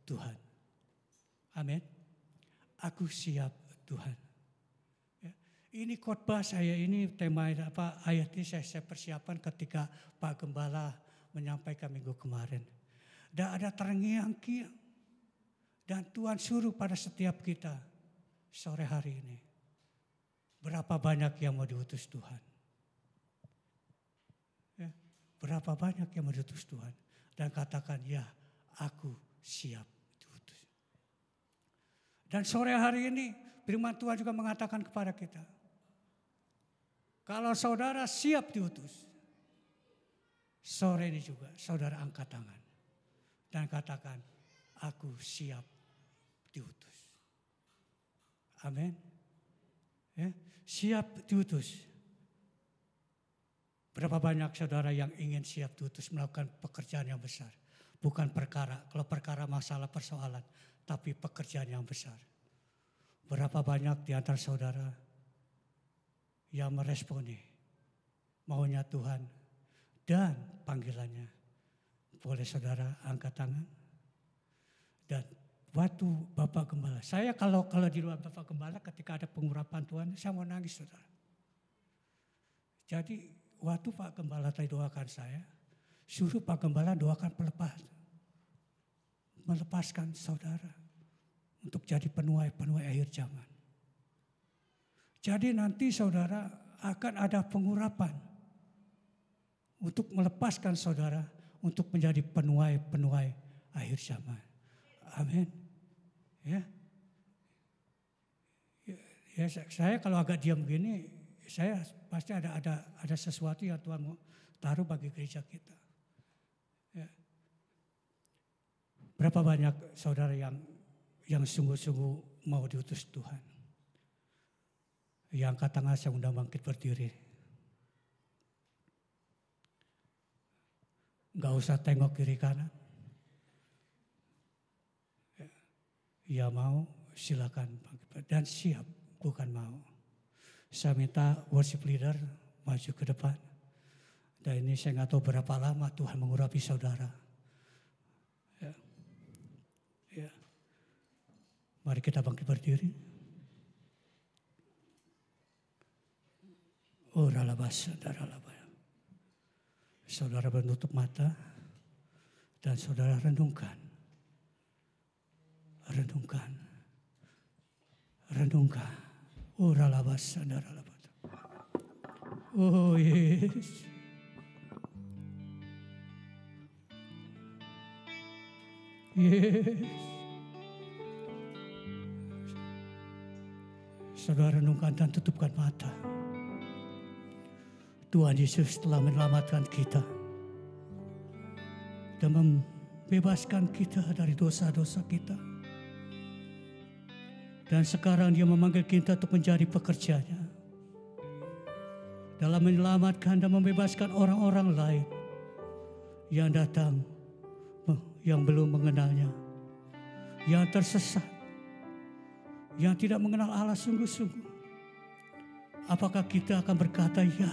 Tuhan. Amin. Aku siap Tuhan. Ya. Ini khotbah saya, ini tema ayat ini saya persiapkan ketika Pak Gembala menyampaikan minggu kemarin. Dan ada terngiang-ngiang. Dan Tuhan suruh pada setiap kita sore hari ini. Berapa banyak yang mau diutus Tuhan? Ya, berapa banyak yang mau diutus Tuhan? Dan katakan, ya aku siap diutus. Dan sore hari ini firman Tuhan juga mengatakan kepada kita. Kalau saudara siap diutus. Sore ini juga saudara angkat tangan. Dan katakan, aku siap diutus. Amin. Ya, siap diutus. Berapa banyak saudara yang ingin siap diutus melakukan pekerjaan yang besar. Bukan perkara, kalau perkara masalah persoalan. Tapi pekerjaan yang besar. Berapa banyak di antara saudara yang meresponi maunya Tuhan dan panggilannya. Boleh saudara angkat tangan. Dan waktu Bapak Gembala, saya kalau di luar Bapak Gembala ketika ada pengurapan Tuhan, saya mau nangis saudara. Jadi waktu Pak Gembala tadi doakan saya, suruh Pak Gembala doakan melepaskan saudara untuk jadi penuai akhir zaman. Jadi nanti saudara akan ada pengurapan untuk melepaskan saudara untuk menjadi penuai akhir zaman. Amin. Ya. Ya, saya kalau agak diam begini, saya pasti ada sesuatu yang Tuhan mau taruh bagi gereja kita. Ya. Berapa banyak saudara yang sungguh-sungguh mau diutus Tuhan? Yang angkat tangan, saya undang bangkit berdiri. Gak usah tengok kiri kanan. Ya mau silakan dan siap, bukan mau. Saya minta worship leader maju ke depan. Dan ini saya nggak tahu berapa lama Tuhan mengurapi saudara. Ya. Ya. Mari kita bangkit berdiri. Oh ralabas, daralabaya. Saudara menutup mata dan saudara renungkan. Renungkan. Oh ralabas, daralabaya. Oh yes. Yes. Saudara renungkan dan tutupkan mata. Tuhan Yesus telah menyelamatkan kita dan membebaskan kita dari dosa-dosa kita. Dan sekarang Dia memanggil kita untuk menjadi pekerjanya dalam menyelamatkan dan membebaskan orang-orang lain yang datang, yang belum mengenalnya, yang tersesat, yang tidak mengenal Allah sungguh-sungguh. Apakah kita akan berkata ya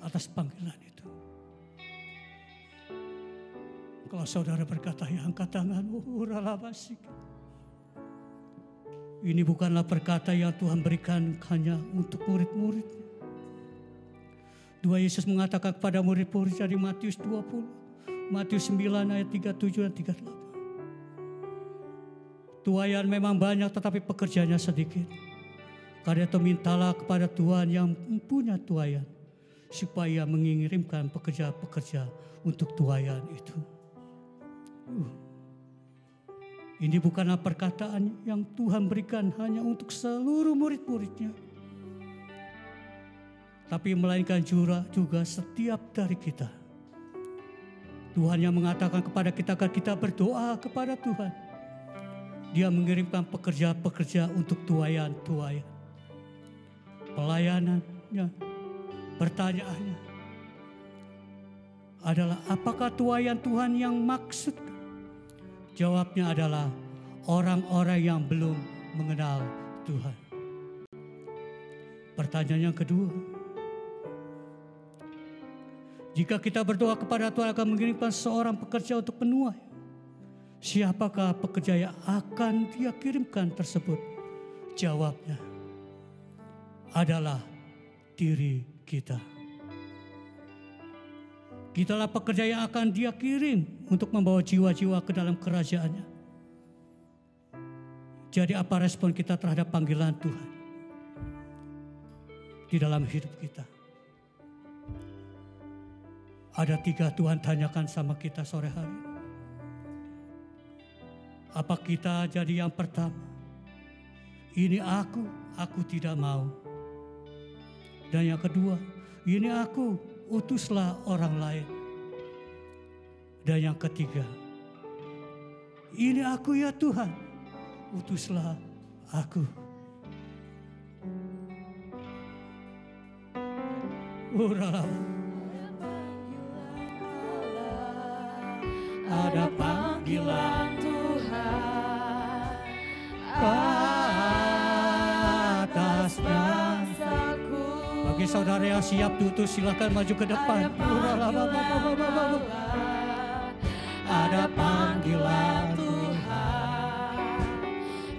atas panggilan itu. Kalau saudara berkata, ya angkat tangan, ini bukanlah perkata yang Tuhan berikan hanya untuk murid-murid. 2 Yesus mengatakan kepada murid-muridnya di Matius 20, Matius 9 ayat 37 dan 38. Tuaian memang banyak tetapi pekerjanya sedikit. Karena itu mintalah kepada Tuhan yang punya tuaian, supaya mengirimkan pekerja-pekerja untuk tuaian itu. Ini bukanlah perkataan yang Tuhan berikan hanya untuk seluruh murid-muridnya, tapi melainkan juga setiap dari kita. Tuhan yang mengatakan kepada kita agar kita berdoa kepada Tuhan. Dia mengirimkan pekerja-pekerja untuk tuaian-tuaian. Pelayanannya, pertanyaannya adalah apakah tuaian Tuhan yang maksud? Jawabnya adalah orang-orang yang belum mengenal Tuhan. Pertanyaan yang kedua, jika kita berdoa kepada Tuhan akan mengirimkan seorang pekerja untuk menuai, siapakah pekerja yang akan Dia kirimkan tersebut? Jawabnya adalah diri kita. Kitalah pekerja yang akan Dia kirim untuk membawa jiwa-jiwa ke dalam kerajaannya. Jadi apa respon kita terhadap panggilan Tuhan di dalam hidup kita? Ada 3 Tuhan tanyakan sama kita sore hari ini. Apa kita jadi yang pertama? Ini aku tidak mau. Dan yang kedua, ini aku, utuslah orang lain. Dan yang ketiga, ini aku ya Tuhan, utuslah aku. Ada panggilan Tuhan atas bangsaku. Bagi saudara yang siap diutus, silakan maju ke depan. Ada panggilan Tuhan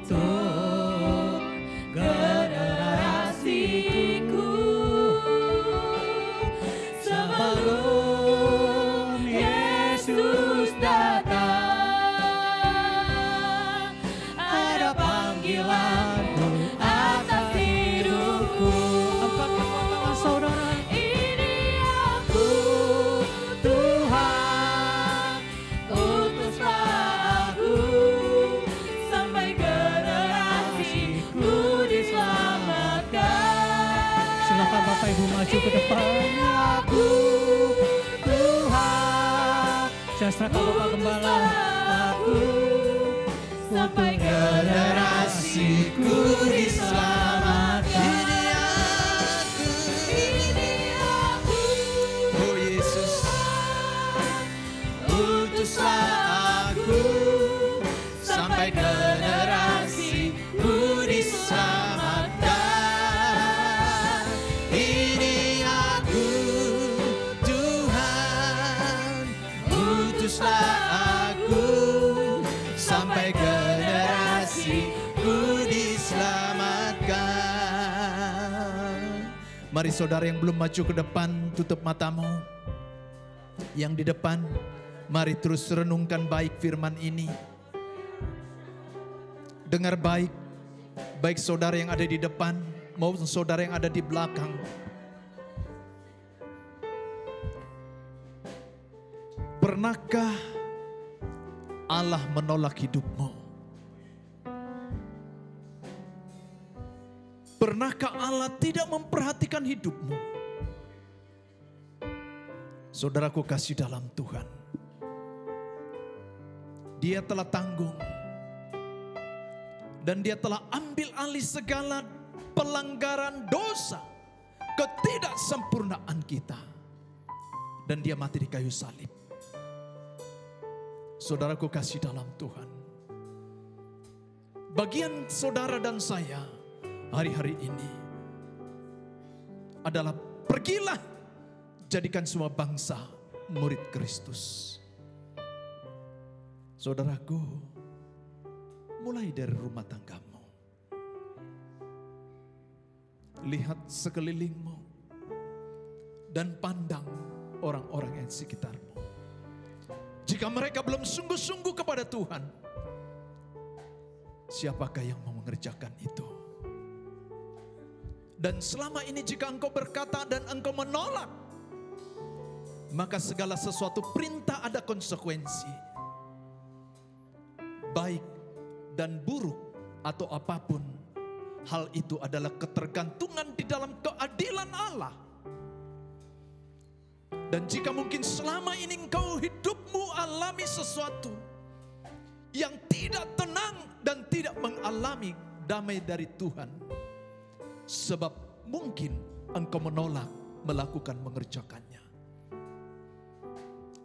untuk generasiku. Sebelum Yesus datang, ada panggilanku atas hidupku. Angkat kedua tangan saudara. Ini aku, Tuhan, utuslah aku, sampai generasiku diselamatkan. Silakan Bapak Ibu maju ke depan. Ini aku, Tuhan, Saya serahkan Bapak Gembala. aku, sampai generasiku diselamatkan. Ini aku, Oh Yesus, utuslah aku, sampai generasiku diselamatkan. ini aku Tuhan, Utuslah aku, sampai generasiku diselamatkan. Mari saudara yang belum maju ke depan, tutup matamu. Yang di depan, mari terus renungkan baik firman ini. Dengar baik, baik saudara yang ada di depan maupun saudara yang ada di belakang. Pernahkah Allah menolak hidupmu? Pernahkah Allah tidak memperhatikan hidupmu? Saudaraku kasih dalam Tuhan, Dia telah tanggung dan Dia telah ambil alih segala pelanggaran dosa, ketidaksempurnaan kita, dan Dia mati di kayu salib. Saudaraku kasih dalam Tuhan, bagian saudara dan saya hari-hari ini adalah pergilah, Jadikan semua bangsa murid Kristus. Saudaraku, mulai dari rumah tanggamu. Lihat sekelilingmu dan pandang orang-orang yang di sekitarmu. Jika mereka belum sungguh-sungguh kepada Tuhan, siapakah yang mau mengerjakan itu? Dan selama ini jika engkau berkata dan engkau menolak, maka segala sesuatu perintah ada konsekuensi. Baik dan buruk atau apapun, hal itu adalah ketergantungan di dalam keadilan Allah. Dan jika mungkin selama ini engkau hidupmu alami sesuatu yang tidak tenang dan tidak mengalami damai dari Tuhan, sebab mungkin engkau menolak melakukan mengerjakannya.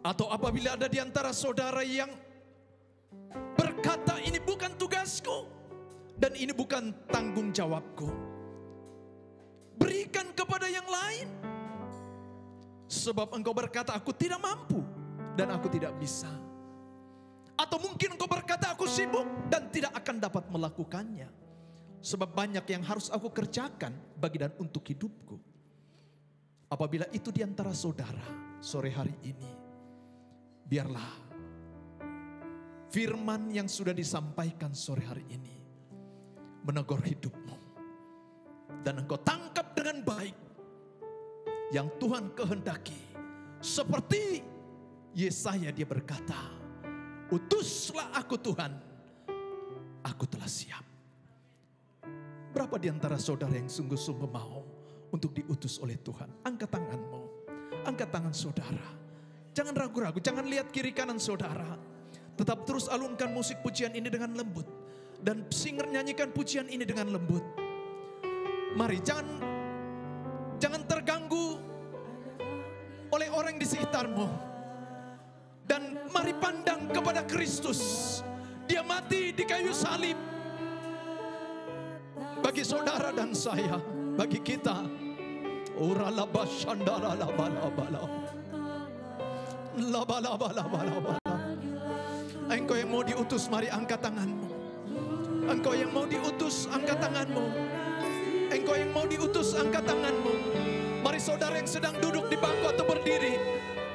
Atau apabila ada di antara saudara yang berkata, ini bukan tugasku dan ini bukan tanggung jawabku, berikan kepada yang lain. Sebab engkau berkata, aku tidak mampu dan aku tidak bisa. Atau mungkin engkau berkata, aku sibuk dan tidak akan dapat melakukannya. Sebab banyak yang harus aku kerjakan bagi dan untuk hidupku. Apabila itu di antara saudara sore hari ini, biarlah firman yang sudah disampaikan sore hari ini menegur hidupmu. Dan engkau tangkap dengan baik yang Tuhan kehendaki. Seperti Yesaya, dia berkata, utuslah aku Tuhan, aku telah siap. Berapa di antara saudara yang sungguh-sungguh mau untuk diutus oleh Tuhan? Angkat tanganmu, angkat tangan saudara. Jangan ragu-ragu, jangan lihat kiri kanan saudara. Tetap terus alunkan musik pujian ini dengan lembut. Dan singer nyanyikan pujian ini dengan lembut. Mari, jangan terganggu oleh orang di sekitarmu. Dan mari pandang kepada Kristus. Dia mati di kayu salib. Bagi saudara dan saya, bagi kita. Engkau yang mau diutus, mari angkat tanganmu. Engkau yang mau diutus, angkat tanganmu. Engkau yang mau diutus, angkat tanganmu. Mari saudara yang sedang duduk di bangku atau berdiri,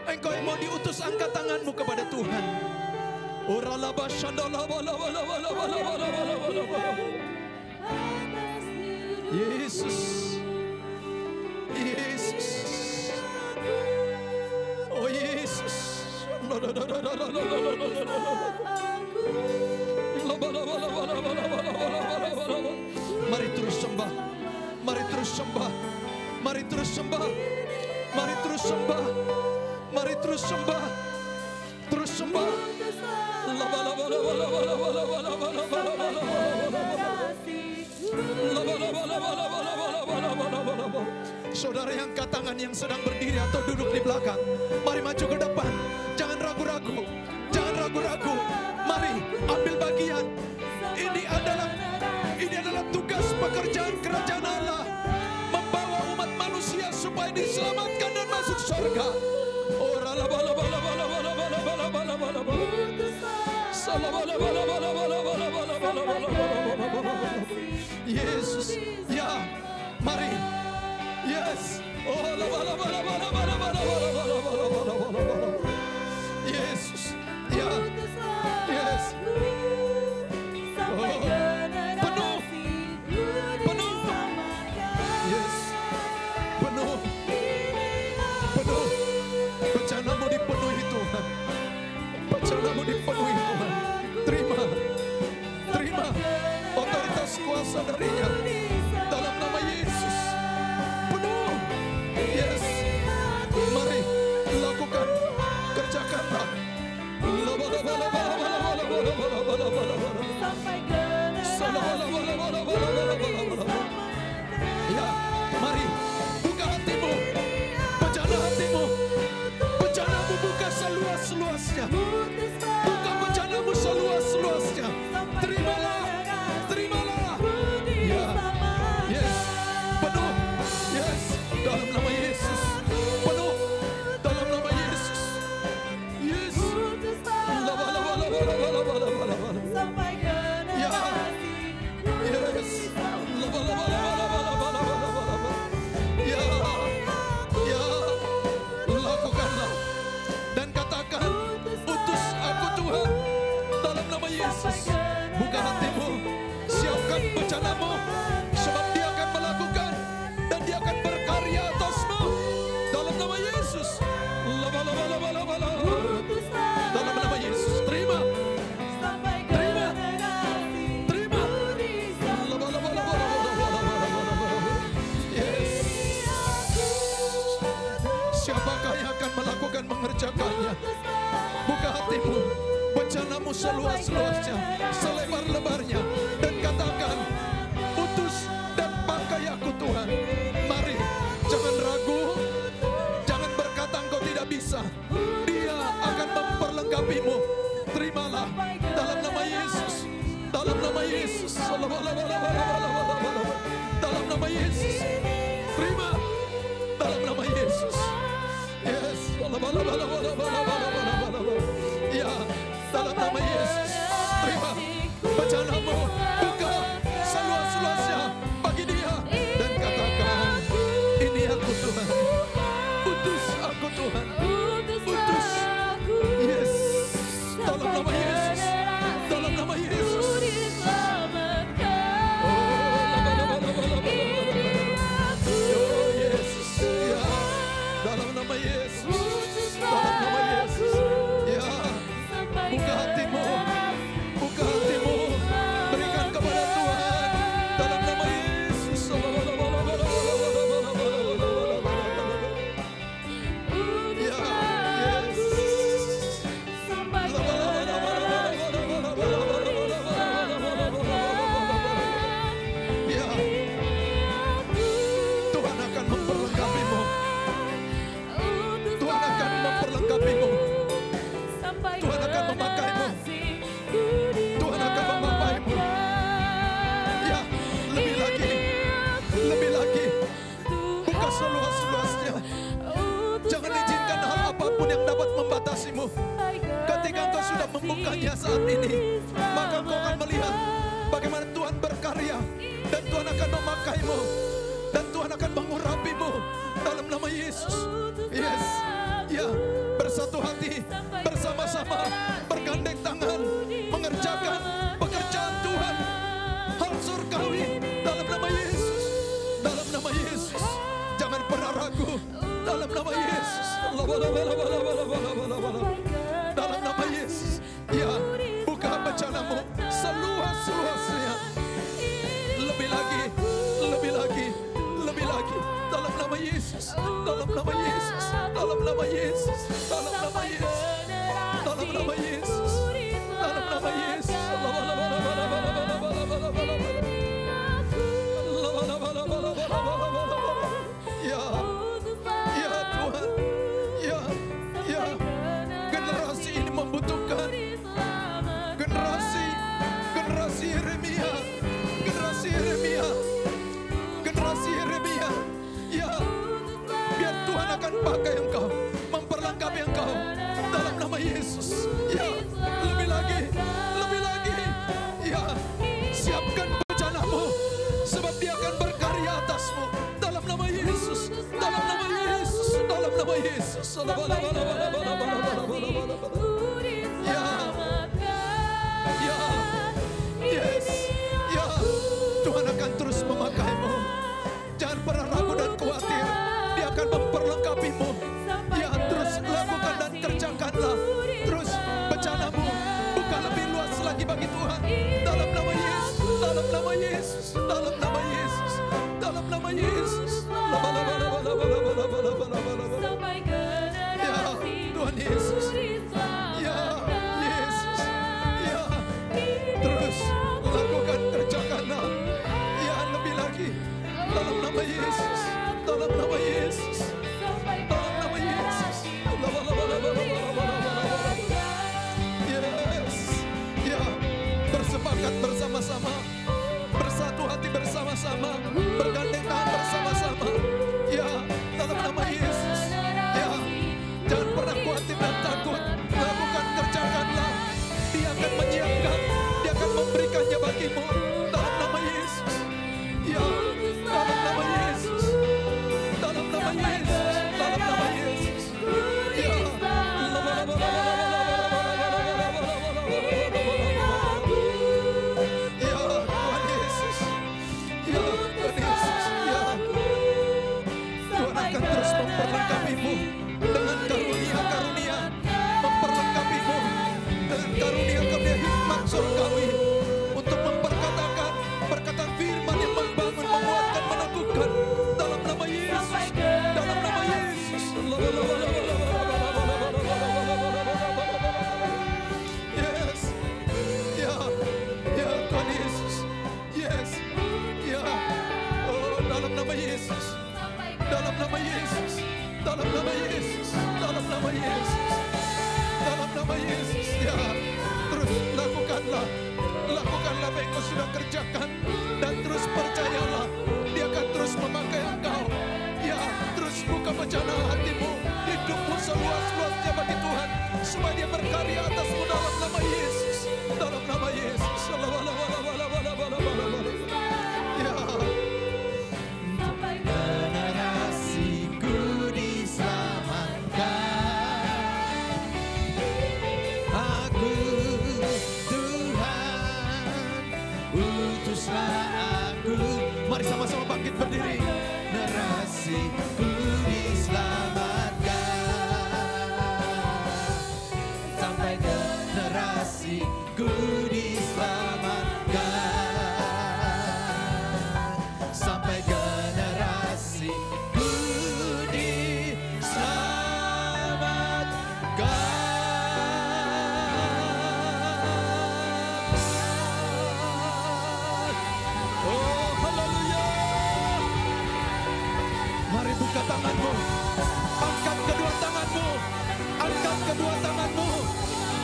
engkau yang mau diutus, angkat tanganmu kepada Tuhan. Yesus, Yesus, oh Yesus. Mari terus sembah, mari terus sembah, mari terus sembah, mari terus sembah, mari terus sembah, terus sembah. Saudara yang angkat tangan yang sedang berdiri atau duduk di belakang, mari maju ke depan. Jangan ragu-ragu, jangan ragu-ragu. Mari ambil bagian. Ini adalah tugas pekerjaan kerajaan Allah, membawa umat manusia supaya diselamatkan dan masuk surga. Yesus, ya, mari. Yes. Yesus, ya. Yes. Penuh. Penuh. Yes. Penuh. Penuh. Bencanamu dipenuhi Tuhan. Bencanamu dipenuhi Tuhan. Terima. Terima otoritas kuasa darinya. Dalam nama Yesus. Penuh. Yes. Mari lakukan. Kerjakanlah. Ya, mari buka hatimu, pejana hatimu, pejanamu buka seluas-luasnya, buka pejanamu seluas-luasnya. Terimalah, terimalah. Ya, yes, penuh, yes, dalam nama Yesus, penuh, Buka hatimu, bencanamu seluas-luasnya, selebar-lebarnya, dan katakan, utus dan pakai aku Tuhan. Mari, jangan ragu, jangan berkata engkau tidak bisa. Dia akan memperlengkapimu. Terimalah dalam nama Yesus, dalam nama Yesus, dalam nama Yesus. Terima dalam nama Yesus. Yes, ya, dalam nama Yesus. Terima bencanamu, buka seluas-luasnya bagi dia dan katakan, ini aku Tuhan, utus aku Tuhan, utus. Yes, dalam nama Yesus, dalam nama Yesus. Oh Yesus, ya, dalam nama Yesus, dalam nama Yesus. Ya, buka hatimu, buka hatimu, berikan kepada Tuhan dalam nama Yesus. Ya, Ya, Tuhan akan memperlengkapimu. Tuhan akan memperlengkapimu. Tuhan akan memakaimu. Tuhan akan memakaimu. Ya, lebih lagi, lebih lagi. Buka seluas-luasnya. Jangan izinkan hal apapun yang dapat membatasimu. Ketika engkau sudah membukanya saat ini, maka engkau akan melihat bagaimana Tuhan berkarya dan Tuhan akan memakaimu dan Tuhan akan mengurapimu dalam nama Yesus. Yes, ya, bersatu hati, bersama-sama, bergandeng tangan, mengerjakan pekerjaan Tuhan, hal surgawi dalam nama Yesus, dalam nama Yesus. Jangan pernah ragu dalam nama Yesus. Dalam nama Yesus. Ya, buka bencanamu seluas-luasnya. Lebih lagi, lebih lagi, lebih lagi. Dalam nama Yesus, dalam nama Yesus, dalam nama Yesus, dalam nama Yesus, dalam nama Yesus, dalam nama Yesus. Ya, ya Tuhan, ya, ya. Generasi ini membutuhkan generasi Yeremia, generasi Yeremia, generasi Yeremia. Ya, biar Tuhan akan pakai engkau, memperlengkapi engkau dalam nama Yesus. Ya, lebih lagi, lebih lagi. Ya, siapkan bencanamu, sebab dia akan berkarya atasmu dalam nama Yesus, dalam nama Yesus, dalam nama Yesus. Ya, ya, yes, ya, Tuhan akan terus memakaimu. Jangan pernah ragu dan khawatir. Dia akan memperlengkapimu. Ya, terus lakukan dan kerjakanlah. Terus bencanamu buka lebih luas lagi bagi Tuhan. Dalam nama Yesus, dalam nama Yesus, dalam nama Yesus, dalam nama Yesus. Ya, Tuhan Yesus. Ya, Yesus. Ya, terus lakukan, kerjakanlah. Ya, lebih lagi. Dalam nama Yesus, dalam nama Yesus, dalam nama Yesus. Yes, ya, bersepakat bersama-sama, bersatu hati bersama-sama, bergandeng tangan bersama-sama. Ya, dalam nama Yesus. supaya dia berkarya atasmu dalam nama Yesus. Dalam nama Yesus. Ya. Sampai generasiku diselamatkan. Aku Tuhan, utuslah aku. Mari sama-sama bangkit berdiri. Generasiku diselamatkan. Sampai generasiku diselamatkan. Sampai generasiku diselamatkan. Oh, haleluya. Mari buka tanganmu. Angkat kedua tanganmu. Angkat kedua tanganmu.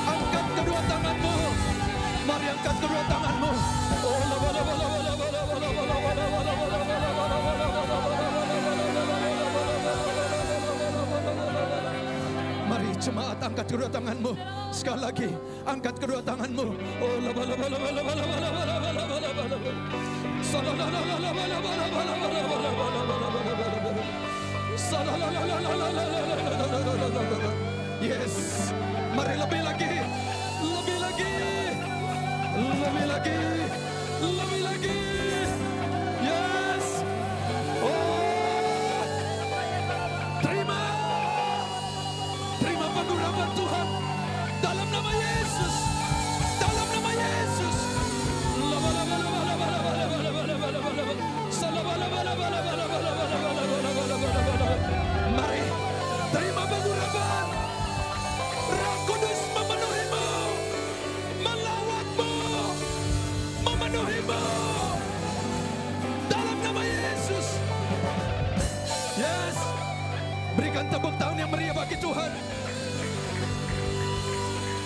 Angkat kedua tanganmu. Mari angkat kedua tanganmu. Oh, mari jemaat angkat kedua tanganmu. Sekali lagi angkat kedua tanganmu. Oh, yes. Mari lebih lagi. Lebih lagi. Lebih lagi. Lebih lagi. Yes. Oh. Terima. Terima pengurapan Tuhan. Dalam nama Yesus. Dalam nama Yesus. Mari terima pengurapan. Roh Kudus memenuhimu, melawatmu, memenuhimu. Dalam nama Yesus. Yes. Berikan tepuk tangan yang meriah bagi Tuhan.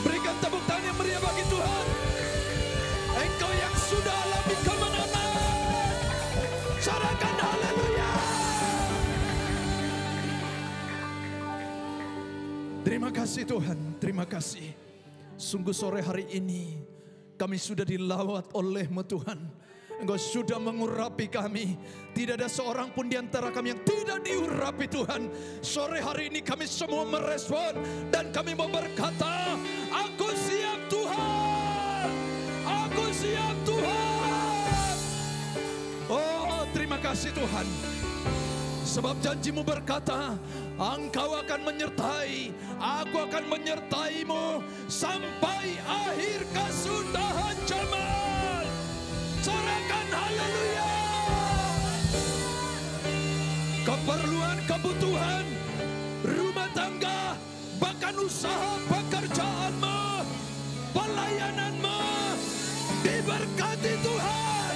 Berikan tepuk tangan yang meriah bagi Tuhan. Engkau yang sudah alami kemenangan. Sorakan haleluya. Terima kasih Tuhan, terima kasih. Sungguh sore hari ini kami sudah dilawat oleh-Mu Tuhan. Engkau sudah mengurapi kami. Tidak ada seorang pun di antara kami yang tidak diurapi Tuhan. Sore hari ini kami semua merespon dan kami mau berkata, aku siap Tuhan. Aku siap Tuhan. Oh, terima kasih Tuhan. Sebab janji-Mu berkata, Engkau akan menyertai, aku akan menyertaimu sampai akhir kesudahan zaman. Sorakan haleluya. Keperluan, kebutuhan, rumah tangga, bahkan usaha pekerjaanmu, pelayananmu, diberkati Tuhan.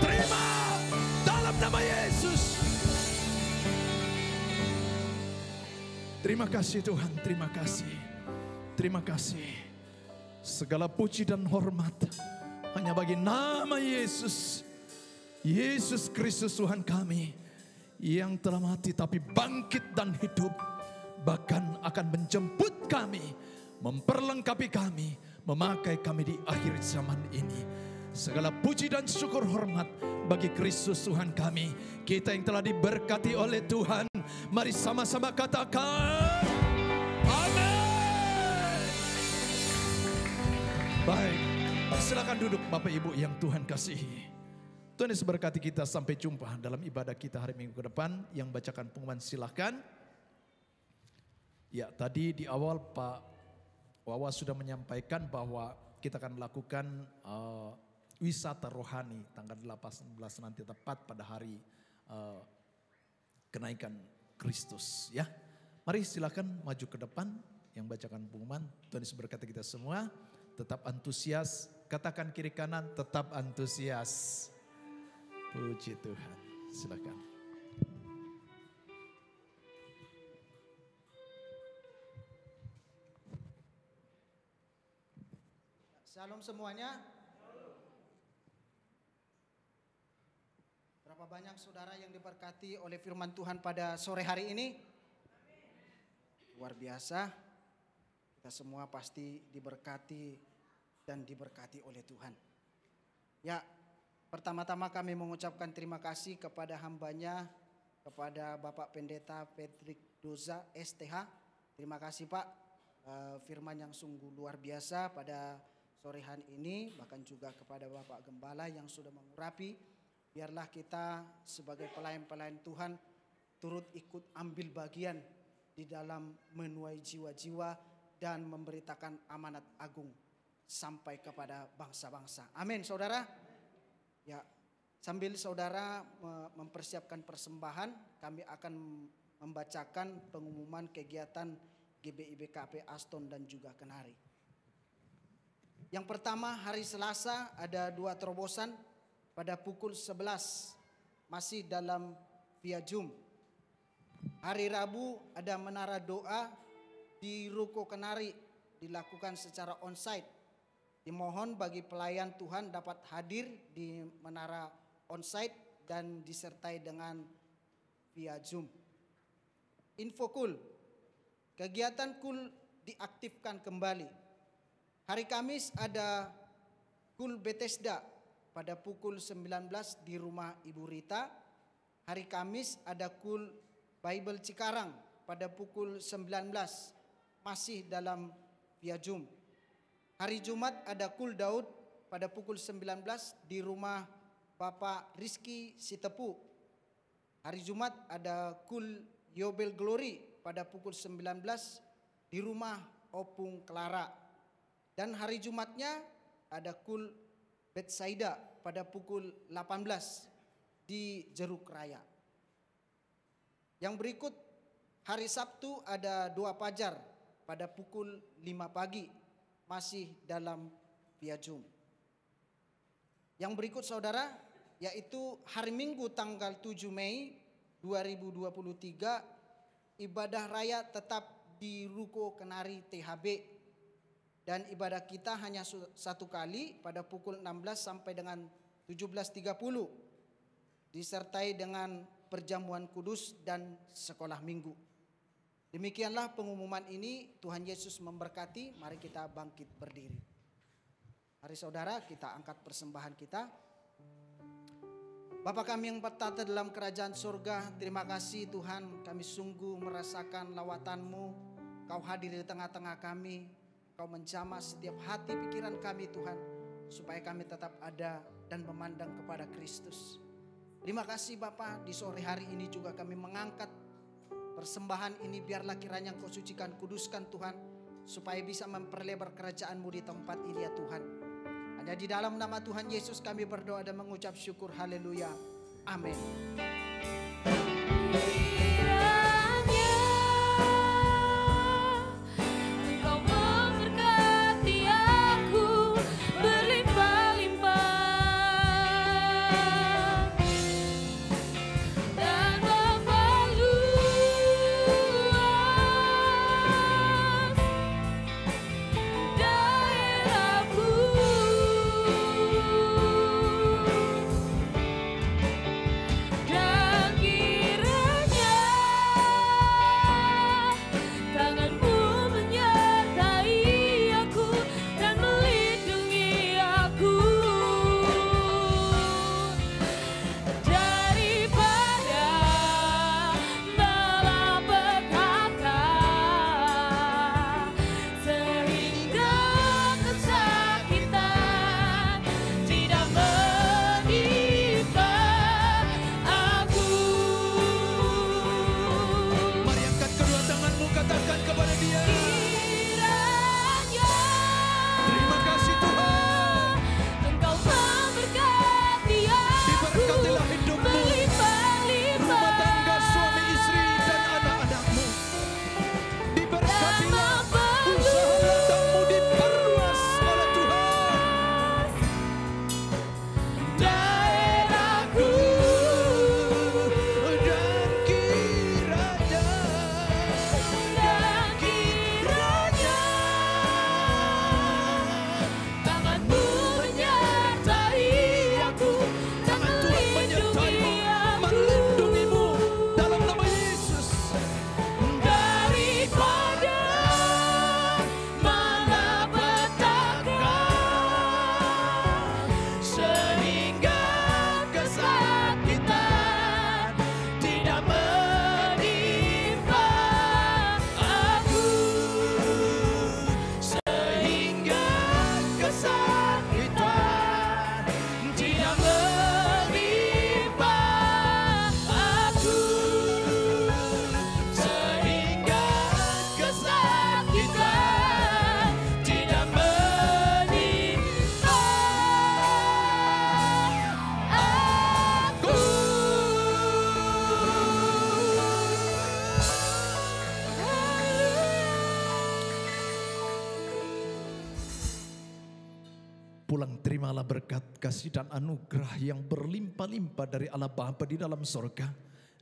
Terima dalam nama Yesus. Terima kasih Tuhan, terima kasih. Terima kasih. Segala puji dan hormat hanya bagi nama Yesus. Yesus Kristus Tuhan kami. Yang telah mati tapi bangkit dan hidup. Bahkan akan menjemput kami. Memperlengkapi kami. Memakai kami di akhir zaman ini. Segala puji dan syukur hormat bagi Kristus Tuhan kami. Kita yang telah diberkati oleh Tuhan. Mari sama-sama katakan amin. Baik, silakan duduk Bapak Ibu yang Tuhan kasihi. Tuhan Yesus berkati kita, sampai jumpa dalam ibadah kita hari Minggu ke depan. Yang bacakan pengumuman silakan. Ya, tadi di awal Pak Wawa sudah menyampaikan bahwa kita akan melakukan wisata rohani tanggal 18 nanti, tepat pada hari kenaikan Kristus, ya. Mari silakan maju ke depan yang bacakan pengumuman. Tuhan Yesus berkati kita semua. Tetap antusias, katakan kiri kanan, tetap antusias. Puji Tuhan, silakan. Shalom semuanya. Berapa banyak saudara yang diberkati oleh firman Tuhan pada sore hari ini? Luar biasa. Kita semua pasti diberkati dan diberkati oleh Tuhan. Ya, pertama-tama kami mengucapkan terima kasih kepada hambanya, kepada Bapak Pendeta Patrick Doza STH. Terima kasih Pak, firman yang sungguh luar biasa pada sore hari ini. Bahkan juga kepada Bapak Gembala yang sudah mengurapi. Biarlah kita sebagai pelayan-pelayan Tuhan turut ikut ambil bagian di dalam menuai jiwa-jiwa dan memberitakan amanat agung sampai kepada bangsa-bangsa. Amin, saudara. Ya, sambil saudara mempersiapkan persembahan, kami akan membacakan pengumuman kegiatan GBIBKP Aston dan juga Kenari. Yang pertama, hari Selasa ada 2 terobosan pada pukul 11 masih dalam via Zoom. Hari Rabu ada menara doa di Ruko Kenari dilakukan secara onsite. Dimohon bagi pelayan Tuhan dapat hadir di menara onsite dan disertai dengan via Zoom. Info KUL, kegiatan KUL diaktifkan kembali. Hari Kamis ada KUL Bethesda pada pukul 19 di rumah Ibu Rita. Hari Kamis ada KUL Bible Cikarang pada pukul 19 masih dalam via Zoom. Hari Jumat ada KUL Daud pada pukul 19 di rumah Bapak Rizky Sitepu. Hari Jumat ada KUL Yobel Glory pada pukul 19 di rumah Opung Clara. Dan hari Jumatnya ada KUL Betsaida pada pukul 18 di Jeruk Raya. Yang berikut hari Sabtu ada 2 Fajar pada pukul 5 pagi masih dalam via Zoom. Yang berikut saudara yaitu hari Minggu tanggal 7 Mei 2023 ibadah raya tetap di Ruko Kenari THB dan ibadah kita hanya 1 kali pada pukul 16 sampai dengan 17.30 disertai dengan perjamuan kudus dan sekolah minggu. Demikianlah pengumuman ini. Tuhan Yesus memberkati. Mari kita bangkit berdiri. Mari saudara kita angkat persembahan kita. Bapa kami yang bertata dalam kerajaan surga, terima kasih Tuhan, kami sungguh merasakan lawatan-Mu. Kau hadir di tengah-tengah kami. Kau menjamah setiap hati pikiran kami Tuhan, supaya kami tetap ada dan memandang kepada Kristus. Terima kasih Bapa, di sore hari ini juga kami mengangkat persembahan ini, biarlah kiranya Engkau sucikan, kuduskan Tuhan, supaya bisa memperlebar kerajaan-Mu di tempat ini ya Tuhan. Hanya di dalam nama Tuhan Yesus kami berdoa dan mengucap syukur. Haleluya. Amin. Dan pulang, terimalah berkat, kasih dan anugerah yang berlimpah-limpah dari Allah Bapa di dalam sorga.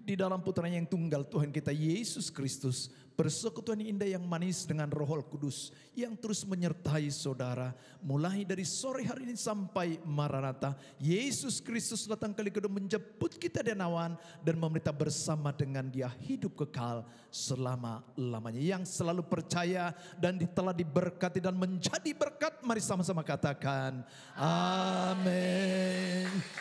Di dalam putranya yang tunggal Tuhan kita Yesus Kristus, persekutuan indah yang manis dengan Roh Kudus yang terus menyertai saudara mulai dari sore hari ini sampai Maranatha. Yesus Kristus datang kali kedua menjemput kita di awan dan memerintah bersama dengan Dia hidup kekal selama-lamanya. Yang selalu percaya dan telah diberkati dan menjadi berkat, mari sama-sama katakan amin.